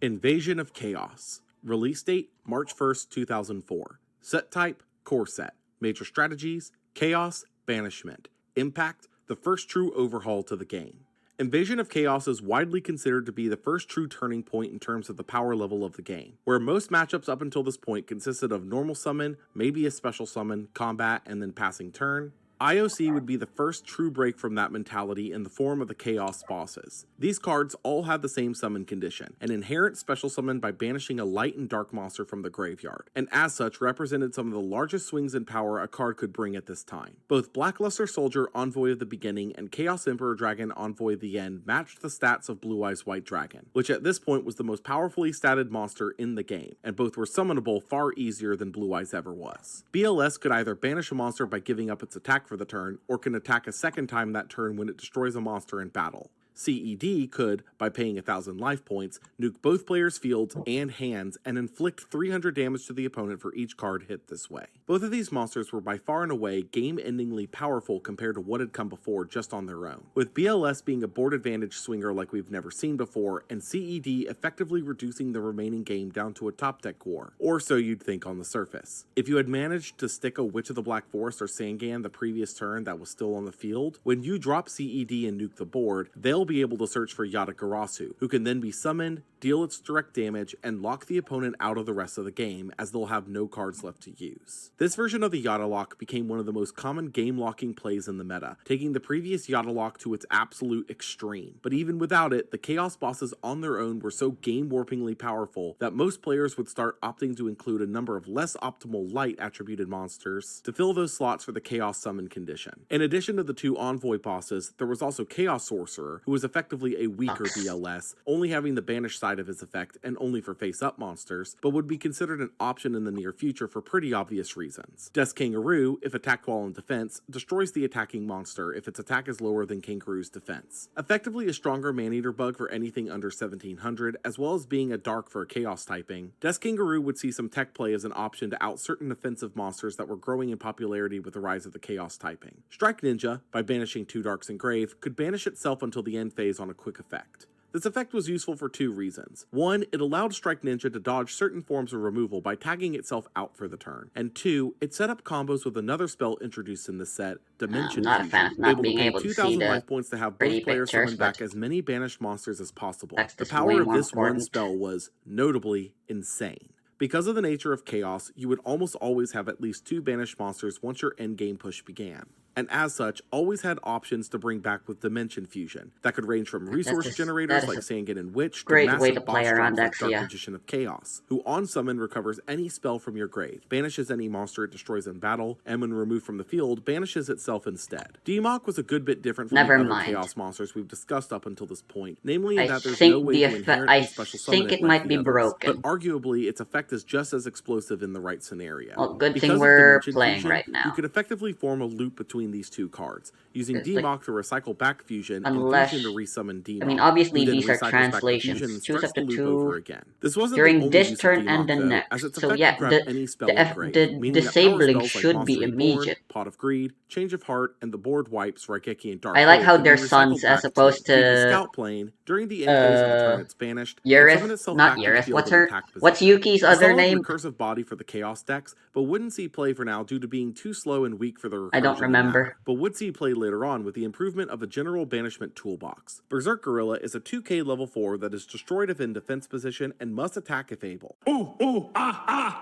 Invasion of Chaos. Release date, March 1st, 2004. Set type, Core Set. Major strategies, Chaos, Banishment. Impact, the first true overhaul to the game. Invasion of Chaos is widely considered to be the first true turning point in terms of the power level of the game, where most matchups up until this point consisted of normal summon, maybe a special summon, combat, and then passing turn. IOC would be the first true break from that mentality in the form of the Chaos bosses. These cards all had the same summon condition, an inherent special summon by banishing a light and dark monster from the graveyard, and as such represented some of the largest swings in power a card could bring at this time. Both Blackluster Soldier Envoy of the Beginning and Chaos Emperor Dragon Envoy of the End matched the stats of Blue Eyes White Dragon, which at this point was the most powerfully statted monster in the game, and both were summonable far easier than Blue Eyes ever was. BLS could either banish a monster by giving up its attack for the turn, or can attack a second time that turn when it destroys a monster in battle. CED could, by paying 1,000 life points, nuke both players' fields and hands and inflict 300 damage to the opponent for each card hit this way. Both of these monsters were by far and away game-endingly powerful compared to what had come before just on their own, with BLS being a board advantage swinger like we've never seen before, and CED effectively reducing the remaining game down to a top deck war, or so you'd think on the surface. If you had managed to stick a Witch of the Black Forest or Sangan the previous turn that was still on the field, when you drop CED and nuke the board, they'll be able to search for Yatagarasu, who can then be summoned, deal its direct damage, and lock the opponent out of the rest of the game, as they'll have no cards left to use. This version of the Yata lock became one of the most common game locking plays in the meta, taking the previous Yata lock to its absolute extreme. But even without it, the Chaos bosses on their own were so game warpingly powerful that most players would start opting to include a number of less optimal light attributed monsters to fill those slots for the Chaos summon condition. In addition to the two Envoy bosses, there was also Chaos Sorcerer, who was effectively a weaker BLS, only having the banish side of his effect and only for face-up monsters, but would be considered an option in the near future for pretty obvious reasons. Death Kangaroo, if attacked while in defense, destroys the attacking monster if its attack is lower than Kangaroo's defense. Effectively a stronger Maneater bug for anything under 1700, as well as being a dark for a Chaos typing, Death Kangaroo would see some tech play as an option to out certain offensive monsters that were growing in popularity with the rise of the Chaos typing. Strike Ninja, by banishing two darks and grave, could banish itself until the end phase on a quick effect. This effect was useful for two reasons. One, it allowed Strike Ninja to dodge certain forms of removal by tagging itself out for the turn. And two, it set up combos with another spell introduced in the set, Dimension I'm not a Fusion, fan of not able to being pay able to see 2,000 the life points to have pretty both players pictures, summon back but as many banished monsters as possible. text The is power way of more this one important. spell was, notably, insane. Because of the nature of Chaos, you would almost always have at least two banished monsters once your endgame push began. and as such, always had options to bring back with Dimension Fusion. That could range from resource generators like Sangan and Witch to great way to massive play boss around drops like Dark Dexia. Magician of Chaos, who on summon recovers any spell from your grave, banishes any monster it destroys in battle, and when removed from the field, banishes itself instead. Demok was a good bit different from the other Chaos monsters we've discussed up until this point, namely in that there's no way to inherently special summon it like the others, but arguably its effect is just as explosive in the right scenario. Well, good Because thing of we're Dimension playing Fusion, right now. you could effectively form a loop between these two cards, using It's like- Demok to recycle back Fusion Unless- and Fusion to resummon Demok. I mean, obviously who then these are recycles back to translations. Fusion and Choose starts up to the loop 2 over again. This wasn't during the only this use turn of Demok, and the though, next. as its So effect yeah, could grab any spell in Grave, the meaning that power disabling spells like should Monster be Reborn, immediate. Pot of Greed, Change of Heart, and the board wipes Raigeki and Dark I like Hope how could be they're recycled sons back as opposed to the to Scout plane. During the end phase of the turn, it's banished and Yurith, summon itself not back to the Yurith. field What's in her? attack What's position. Yuki's A other solid name? recursive body for the Chaos decks, but wouldn't see play for now due to being too slow and weak for the recursion I don't to remember. matter, but would see play later on with the improvement of a general banishment toolbox. Berserk Gorilla is a 2k level 4 that is destroyed if in defense position and must attack if able.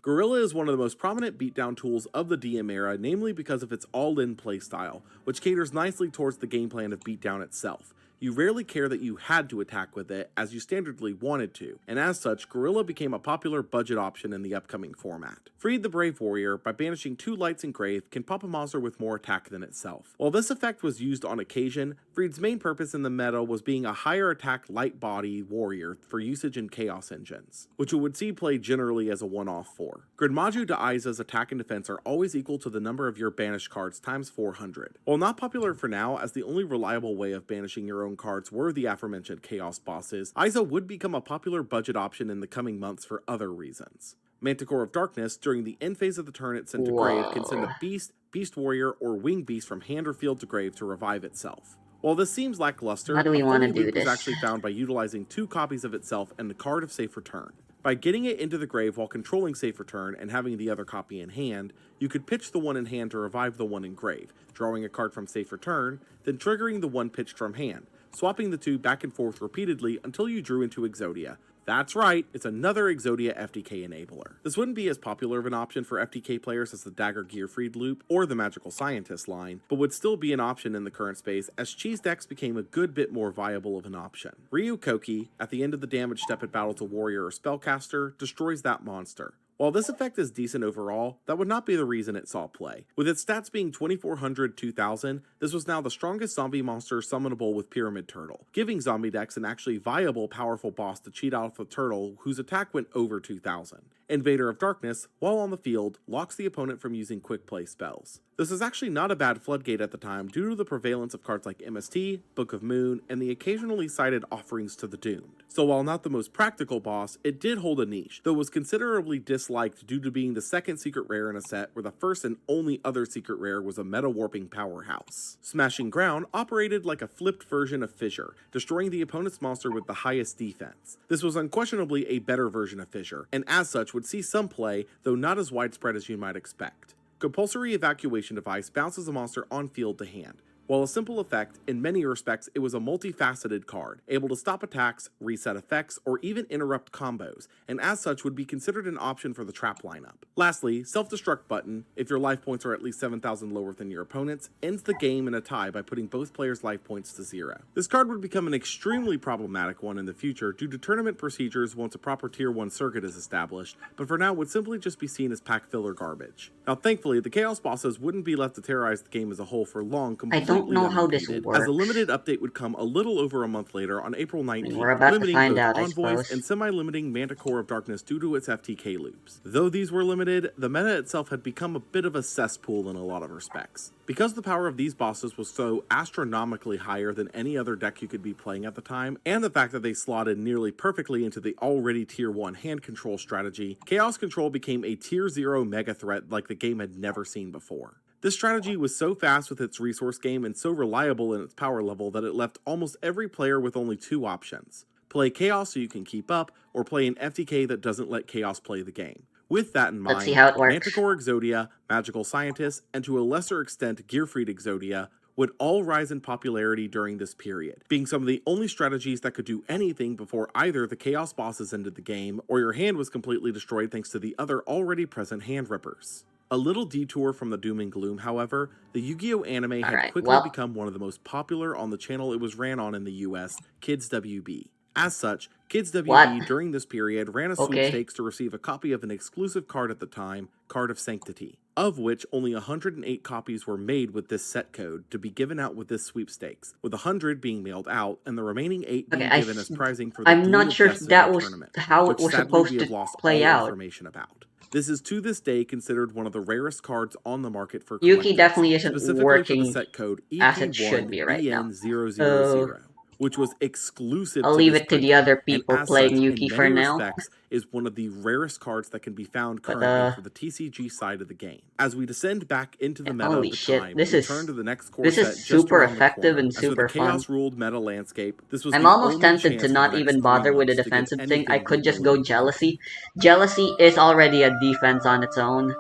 Gorilla is one of the most prominent beatdown tools of the DM era, namely because of its all-in playstyle, which caters nicely towards the game plan of beatdown itself. You rarely care that you had to attack with it, as you standardly wanted to, and as such, Gorilla became a popular budget option in the upcoming format. Freed the Brave Warrior, by banishing 2 lights in Grave, can pop a monster with more attack than itself. While this effect was used on occasion, Freed's main purpose in the meta was being a higher attack light body warrior for usage in Chaos engines, which it would see play generally as a one-off for. Gridmaju to Aiza's attack and defense are always equal to the number of your banished cards times 400. While not popular for now, as the only reliable way of banishing your own cards were the aforementioned Chaos bosses, Aiza would become a popular budget option in the coming months for other reasons. Manticore of Darkness, during the end phase of the turn it's sent to Grave, can send a Beast, Beast Warrior, or Winged Beast from hand or field to Grave to revive itself. While this seems lackluster, How do we a want to funny do loop was this? actually found by utilizing 2 copies of itself and the card of Safe Return. By getting it into the grave while controlling Safe Return and having the other copy in hand, you could pitch the one in hand to revive the one in grave, drawing a card from Safe Return, then triggering the one pitched from hand, swapping the 2 back and forth repeatedly until you drew into Exodia. That's right, it's another Exodia FTK enabler. This wouldn't be as popular of an option for FTK players as the Dagger Gearfried loop or the Magical Scientist line, but would still be an option in the current space as cheese decks became a good bit more viable of an option. Ryu Koki, at the end of the damage step at battle to warrior or spellcaster, destroys that monster. While this effect is decent overall, that would not be the reason it saw play. With its stats being 2400, 2000, this was now the strongest zombie monster summonable with Pyramid Turtle, giving zombie decks an actually viable powerful boss to cheat out of the turtle whose attack went over 2000. Invader of Darkness, while on the field, locks the opponent from using quick play spells. This is actually not a bad floodgate at the time due to the prevalence of cards like MST, Book of Moon, and the occasionally cited Offerings to the Doomed. So while not the most practical boss, it did hold a niche, though was considerably disliked due to being the second secret rare in a set where the first and only other secret rare was a meta-warping powerhouse. Smashing Ground operated like a flipped version of Fissure, destroying the opponent's monster with the highest defense. This was unquestionably a better version of Fissure, and as such would see some play, though not as widespread as you might expect. Compulsory Evacuation Device bounces a monster on field to hand. While a simple effect, in many respects it was a multifaceted card, able to stop attacks, reset effects, or even interrupt combos, and as such would be considered an option for the trap lineup. Lastly, Self-Destruct Button, if your life points are at least 7,000 lower than your opponent's, ends the game in a tie by putting both players' life points to 0. This card would become an extremely problematic one in the future due to tournament procedures once a proper Tier 1 circuit is established, but for now would simply just be seen as pack filler garbage. Now thankfully, the Chaos bosses wouldn't be left to terrorize the game as a whole for long, completely I don't know how this unimpeded, works. as a limited update would come a little over a month later on April 19th, We're about to limiting find both out, I Envoys suppose. and semi-limiting Manticore of Darkness due to its FTK loops. Though these were limited, the meta itself had become a bit of a cesspool in a lot of respects. Because the power of these bosses was so astronomically higher than any other deck you could be playing at the time, and the fact that they slotted nearly perfectly into the already Tier 1 hand control strategy, Chaos Control became a Tier 0 mega threat like the game had never seen before. This strategy was so fast with its resource game and so reliable in its power level that it left almost every player with only 2 options. Play Chaos so you can keep up, or play an FTK that doesn't let Chaos play the game. With that in mind, Let's see how it works. Manticore Exodia, Magical Scientist, and to a lesser extent Gearfried Exodia would all rise in popularity during this period, being some of the only strategies that could do anything before either the Chaos bosses ended the game, or your hand was completely destroyed thanks to the other already present hand rippers. A little detour from the doom and gloom, however, the Yu-Gi-Oh! Anime had Alright, quickly well. become one of the most popular on the channel it was ran on in the US, Kids WB. As such, Kids WB What? during this period ran a Okay. sweepstakes to receive a copy of an exclusive card at the time, Card of Sanctity, of which only 108 copies were made with this set code to be given out with this sweepstakes, with 100 being mailed out and the remaining 8 being Okay, given as prizing for the I'm Glue not of sure if Destiny that was tournament, how it which was sadly supposed we to have lost play all out. information about. This is to this day considered one of the rarest cards on the market for Yuki collectors, definitely isn't specifically for the working set code as it should be right now. EP1EN000, which was exclusive I'll to leave this it to the printing, other and people as playing such, Yuki in for many now. respects, is one of the rarest cards that can be found But, currently for the TCG side of the game. As we descend back into the meta holy of the shit, time, this we is- turn to the next core this is set just super around the effective corner. and As for super the chaos fun. ruled meta landscape, this was I'm the almost only tempted chance to for not the next even 3 bother with the months to get defensive thing. I anything could just go remotely Jealousy. Jealousy is already a defense on its own,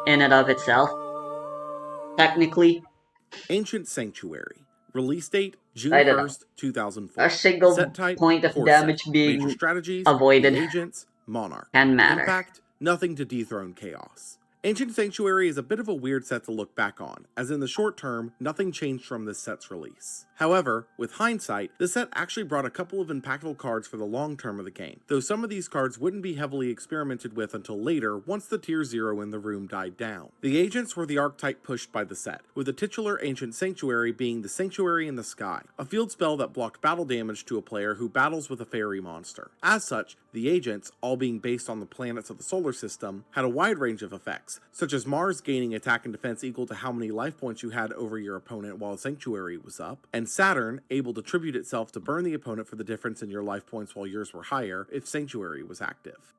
in and of itself. Technically, Ancient Sanctuary. Release date June I don't know. 1st, 2004. A single Set type point of core damage set. being Major strategies avoided the agents, Monarch. can matter. Impact nothing to dethrone chaos. Ancient Sanctuary is a bit of a weird set to look back on, as in the short term, nothing changed from this set's release. However, with hindsight, this set actually brought a couple of impactful cards for the long term of the game, though some of these cards wouldn't be heavily experimented with until later once the tier 0 in the room died down. The agents were the archetype pushed by the set, with the titular Ancient Sanctuary being the Sanctuary in the Sky, a field spell that blocked battle damage to a player who battles with a fairy monster. As such, the agents, all being based on the planets of the solar system, had a wide range of effects, such as Mars gaining attack and defense equal to how many life points you had over your opponent while Sanctuary was up, and Saturn able to tribute itself to burn the opponent for the difference in your life points while yours were higher if Sanctuary was active.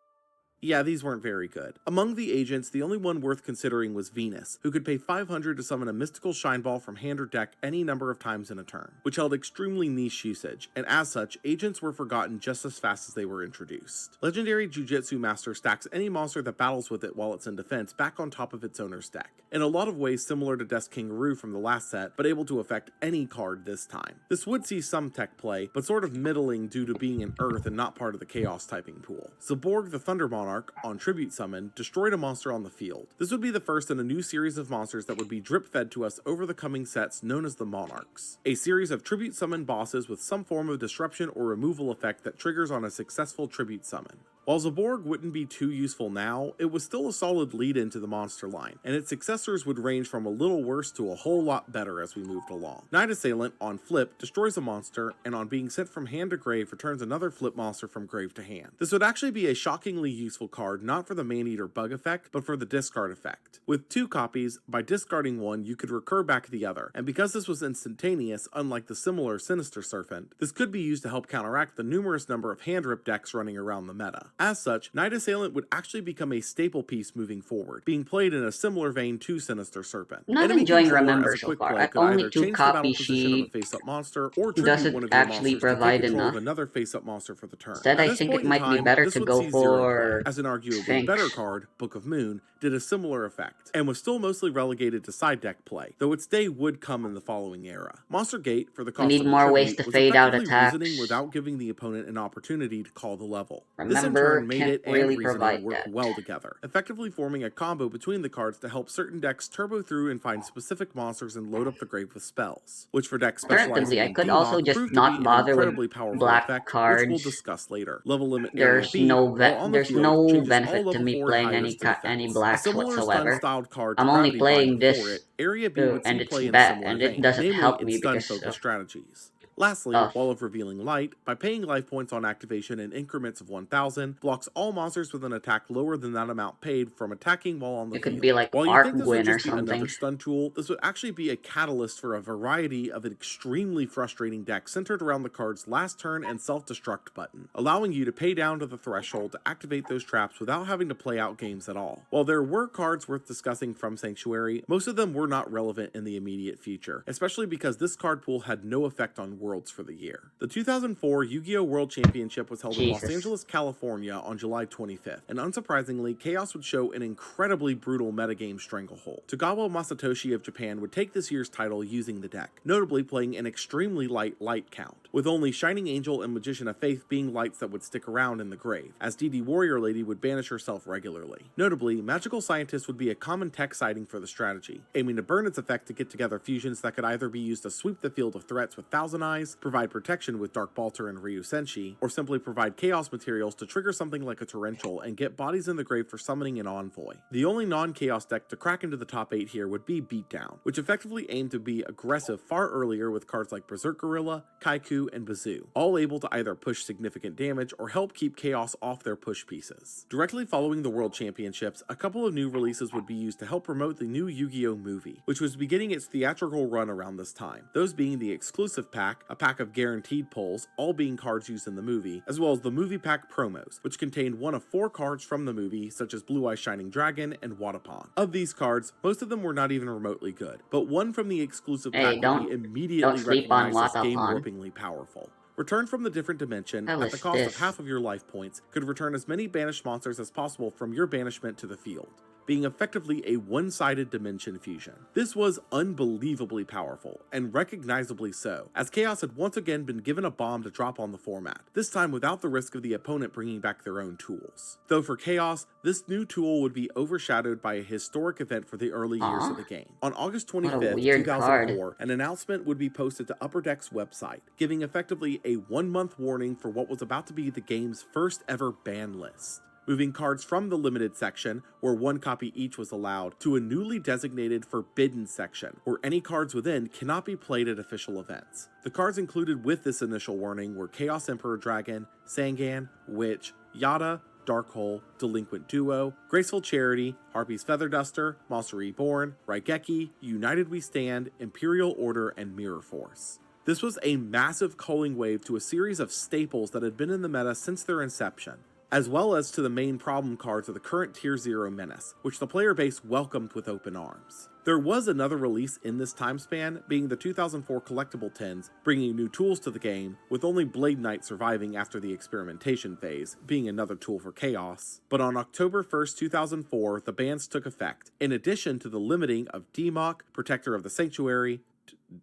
Yeah, these weren't very good. Among the agents, the only one worth considering was Venus, who could pay 500 to summon a mystical shine ball from hand or deck any number of times in a turn, which held extremely niche usage, and as such, agents were forgotten just as fast as they were introduced. Legendary Jujutsu Master stacks any monster that battles with it while it's in defense back on top of its owner's deck, in a lot of ways similar to Death Kangaroo from the last set, but able to affect any card this time. This would see some tech play, but sort of middling due to being an Earth and not part of the Chaos typing pool. Zaborg the Thunder Monarch, on Tribute Summon, destroyed a monster on the field. This would be the first in a new series of monsters that would be drip-fed to us over the coming sets known as the Monarchs, a series of Tribute Summon bosses with some form of disruption or removal effect that triggers on a successful Tribute Summon. While Zaborg wouldn't be too useful now, it was still a solid lead into the monster line, and its successors would range from a little worse to a whole lot better as we moved along. Night Assailant, on flip, destroys a monster, and on being sent from hand to grave returns another flip monster from grave to hand. This would actually be a shockingly useful card, not for the Man-Eater bug effect, but for the discard effect. With 2 copies, by discarding one, you could recur back the other, and because this was instantaneous, unlike the similar Sinister Serpent, this could be used to help counteract the numerous number of hand rip decks running around the meta. As such, Night Assailant would actually become a staple piece moving forward, being played in a similar vein to Sinister Serpent. I'm not Enemy enjoying Controller Remember as a so quick far. play At could only either 2 change the battle copies, position of a she face-up monster or tribute doesn't one of your actually monsters to take provide control of enough. another face-up monster for the turn. Instead, At I this think point it in might be time, better this to would go see zero play, for as an arguably Sphinx. better card, Book of Moon, did a similar effect, and was still mostly relegated to side deck play, though its day would come in the following era. Monster Gate, for the We cost need of a more ways tribute, to was fade out effectively attacks. reasoning without giving the opponent an opportunity to call the level. This in Remember turn made can't it and really reasoning provide work that. well together, effectively forming a combo between the cards to help certain decks turbo through and find specific monsters and load up the grave with spells, which for decks specializing Alternatively, I in could also Democ just proved to be not an bother with incredibly powerful black effect, which we'll cards. discuss later. Level limit Area There's B, no while on the there's field, no changes all benefit to level me 4 playing hires to any defense. A blacks similar whatsoever. stun-styled card to I'm only Gravity Bind playing before this it, Area B would see and it's play in a bad, similar and it vein, doesn't namely help in me because stun-focused strategies. Lastly, of Wall of Revealing Light, by paying life points on activation in increments of 1,000, blocks all monsters with an attack lower than that amount paid from attacking while on the it could field. be like While you think this would Arc-Gwyn or just be another something. stun tool, this would actually be a catalyst for a variety of extremely frustrating decks centered around the card's last turn and self-destruct button, allowing you to pay down to the threshold to activate those traps without having to play out games at all. While there were cards worth discussing from Sanctuary, most of them were not relevant in the immediate future, especially because this card pool had no effect on Worlds for the year. The 2004 Yu-Gi-Oh! World Championship was held in Los Jesus. Angeles, California on July 25th, and unsurprisingly, Chaos would show an incredibly brutal metagame stranglehold. Togawa Masatoshi of Japan would take this year's title using the deck, notably playing an extremely light light count, with only Shining Angel and Magician of Faith being lights that would stick around in the grave, as DD Warrior Lady would banish herself regularly. Notably, Magical Scientist would be a common tech sighting for the strategy, aiming to burn its effect to get together fusions that could either be used to sweep the field of threats with Thousand Eyes, provide protection with Dark Balter and Ryu Senshi, or simply provide chaos materials to trigger something like a Torrential and get bodies in the grave for summoning an Envoy. The only non-chaos deck to crack into the top 8 here would be Beatdown, which effectively aimed to be aggressive far earlier with cards like Berserk Gorilla, Kaiku, and Bazoo, all able to either push significant damage or help keep chaos off their push pieces. Directly following the World Championships, a couple of new releases would be used to help promote the new Yu-Gi-Oh! Movie, which was beginning its theatrical run around this time, those being the exclusive pack, a pack of guaranteed pulls, all being cards used in the movie, as well as the movie pack promos, which contained one of 4 cards from the movie, such as Blue Eye Shining Dragon and Wadapon. Of these cards, most of them were not even remotely good, but one from the exclusive pack would be immediately sleep on recognized as Watapon. game-warpingly powerful. Return from the different dimension, Hell at the is cost of this? half of your life points, could return as many banished monsters as possible from your banishment to the field, being effectively a one-sided dimension fusion. This was unbelievably powerful, and recognizably so, as Chaos had once again been given a bomb to drop on the format, this time without the risk of the opponent bringing back their own tools. Though for Chaos, this new tool would be overshadowed by a historic event for the early years of the game. On August 25th, 2004, an announcement would be posted to Upper Deck's website, giving effectively a 1-month warning for what was about to be the game's first ever ban list, moving cards from the limited section, where 1 copy each was allowed, to a newly designated forbidden section, where any cards within cannot be played at official events. The cards included with this initial warning were Chaos Emperor Dragon, Sangan, Witch, Yada, Darkhole, Delinquent Duo, Graceful Charity, Harpy's Feather Duster, Monster Reborn, Raigeki, United We Stand, Imperial Order, and Mirror Force. This was a massive culling wave to a series of staples that had been in the meta since their inception, as well as to the main problem cards of the current Tier 0 Menace, which the player base welcomed with open arms. There was another release in this time span, being the 2004 Collectible 10s, bringing new tools to the game, with only Blade Knight surviving after the experimentation phase, being another tool for Chaos. But on October 1st, 2004, the bans took effect, in addition to the limiting of Demok, Protector of the Sanctuary,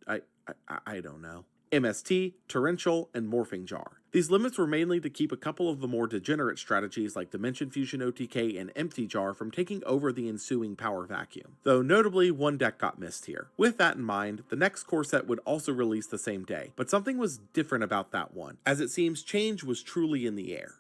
I don't know, MST, Torrential, and Morphing Jar. These limits were mainly to keep a couple of the more degenerate strategies like Dimension Fusion OTK and Empty Jar from taking over the ensuing power vacuum, though notably one deck got missed here. With that in mind, the next core set would also release the same day, but something was different about that one, as it seems change was truly in the air.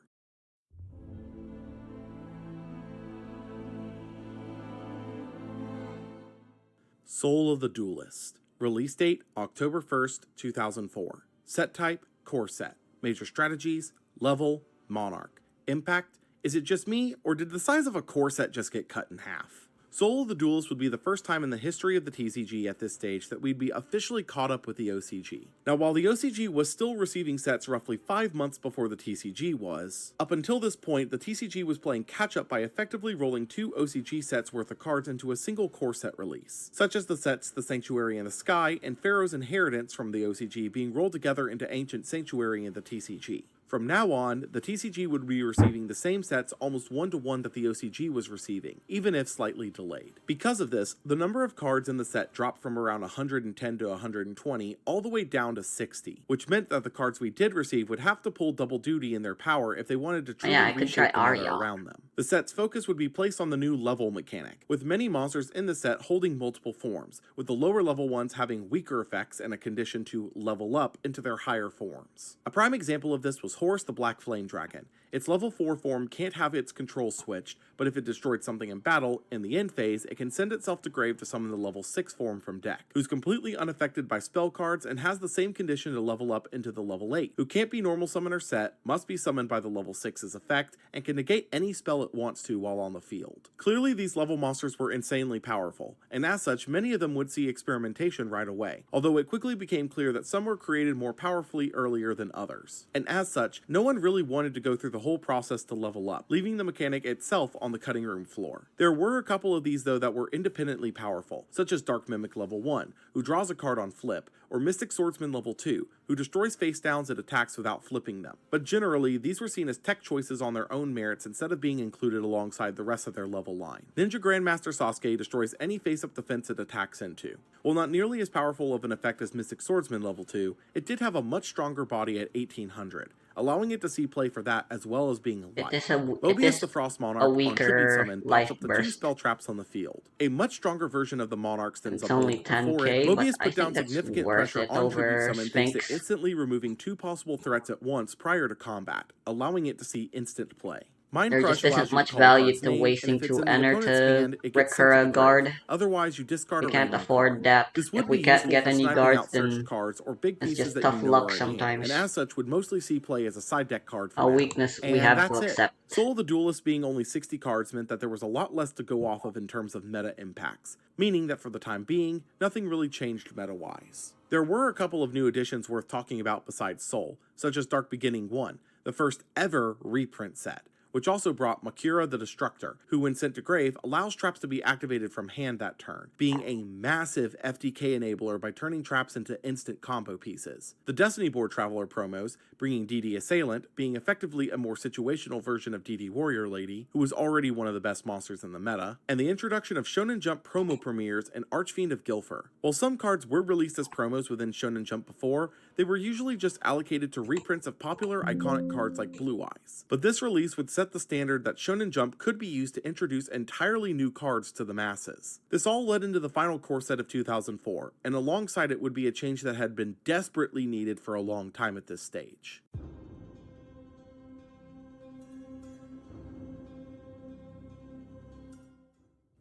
Soul of the Duelist. Release date, October 1st, 2004. Set type, core set. Major strategies, level, monarch. Impact, is it just me, or did the size of a core set just get cut in half? Soul of the Duelist would be the first time in the history of the TCG at this stage that we'd be officially caught up with the OCG. Now, while the OCG was still receiving sets roughly 5 months before the TCG was, up until this point, the TCG was playing catch-up by effectively rolling 2 OCG sets worth of cards into a single core set release, such as the sets The Sanctuary in the Sky and Pharaoh's Inheritance from the OCG being rolled together into Ancient Sanctuary in the TCG. From now on, the TCG would be receiving the same sets almost 1-to-1 that the OCG was receiving, even if slightly delayed. Because of this, the number of cards in the set dropped from around 110 to 120 all the way down to 60, which meant that the cards we did receive would have to pull double duty in their power if they wanted to truly reshape the meta around them. The set's focus would be placed on the new level mechanic, with many monsters in the set holding multiple forms, with the lower level ones having weaker effects and a condition to level up into their higher forms. A prime example of this was Horus the Black Flame Dragon. Its level 4 form can't have its control switched, but if it destroyed something in battle, in the end phase, it can send itself to grave to summon the level 6 form from deck, who's completely unaffected by spell cards and has the same condition to level up into the level 8, who can't be normal summoner set, must be summoned by the level 6's effect, and can negate any spell it wants to while on the field. Clearly these level monsters were insanely powerful, and as such many of them would see experimentation right away, although it quickly became clear that some were created more powerfully earlier than others. And as such, no one really wanted to go through the whole process to level up, leaving the mechanic itself on the cutting room floor. There were a couple of these though that were independently powerful, such as Dark Mimic level 1, who draws a card on flip, or Mystic Swordsman level 2, who destroys face downs and attacks without flipping them. But generally, these were seen as tech choices on their own merits instead of being included alongside the rest of their level line. Ninja Grandmaster Sasuke destroys any face-up defense it attacks into. While not nearly as powerful of an effect as Mystic Swordsman level 2, it did have a much stronger body at 1800, allowing it to see play for that as well as being light. Mobius the Frost Monarch on Tribute Summon pops up the 2 spell traps on the field. A much stronger version of the Monarch stands up only before it. 10k, Mobius but I put down think that's significant worth pressure it on Tribute over Summon thanks to Sphinx. instantly removing 2 possible threats at once prior to combat, allowing it to see instant play. Mind There Crush just allows isn't you much to call a value card's to name, and wasting if it's 2 in the enter opponent's to hand, it gets sent to recur the a grave. guard. Otherwise, you discard We a can't random afford card. that. This If would we be can't useful get for any sniping guards, out searched then cards or big it's pieces just that tough you know luck are in hand, sometimes. and as such would mostly see play as a side deck card for A now. weakness we And have that's to it. accept. Soul of the Duelist being only 60 cards meant that there was a lot less to go off of in terms of meta impacts, meaning that for the time being, nothing really changed meta-wise. There were a couple of new additions worth talking about besides Soul, such as Dark Beginning 1, the first ever reprint set, which also brought Makura the Destructor, who when sent to grave allows traps to be activated from hand that turn, being a massive FTK enabler by turning traps into instant combo pieces. The Destiny Board Traveler promos, bringing DD Assailant, being effectively a more situational version of DD Warrior Lady, who was already one of the best monsters in the meta, and the introduction of Shonen Jump promo premieres and Archfiend of Gilfer. While some cards were released as promos within Shonen Jump before, they were usually just allocated to reprints of popular iconic cards like Blue Eyes. But this release would set the standard that Shonen Jump could be used to introduce entirely new cards to the masses. This all led into the final core set of 2004, and alongside it would be a change that had been desperately needed for a long time at this stage.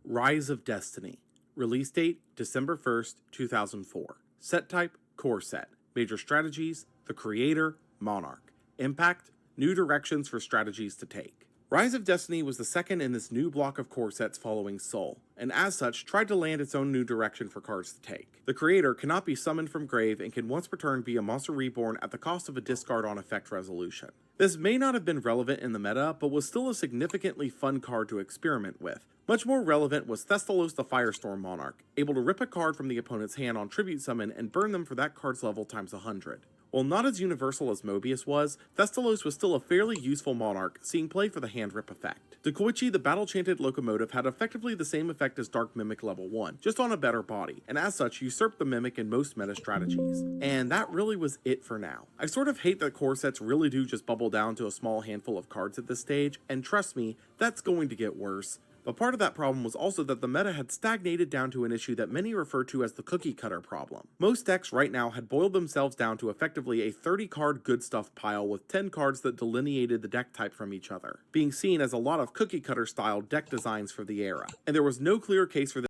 Rise of Destiny. Release date, December 1st, 2004. Set type, core set. Major strategies, the creator, Monarch. Impact, new directions for strategies to take. Rise of Destiny was the second in this new block of core sets following Soul, and as such tried to land its own new direction for cards to take. The creator cannot be summoned from grave and can once per turn be a monster reborn at the cost of a discard on effect resolution. This may not have been relevant in the meta, but was still a significantly fun card to experiment with. Much more relevant was Thestalos the Firestorm Monarch, able to rip a card from the opponent's hand on Tribute Summon and burn them for that card's level times 100. While not as universal as Mobius was, Thestalos was still a fairly useful monarch, seeing play for the hand rip effect. Dekoichi the Battle-Chanted Locomotive had effectively the same effect as Dark Mimic level 1, just on a better body, and as such usurped the Mimic in most meta strategies. And that really was it for now. I sort of hate that core sets really do just bubble down to a small handful of cards at this stage, and trust me, that's going to get worse. But part of that problem was also that the meta had stagnated down to an issue that many refer to as the cookie cutter problem. Most decks right now had boiled themselves down to effectively a 30 card good stuff pile with 10 cards that delineated the deck type from each other, being seen as a lot of cookie cutter style deck designs for the era. And there was no clear case for this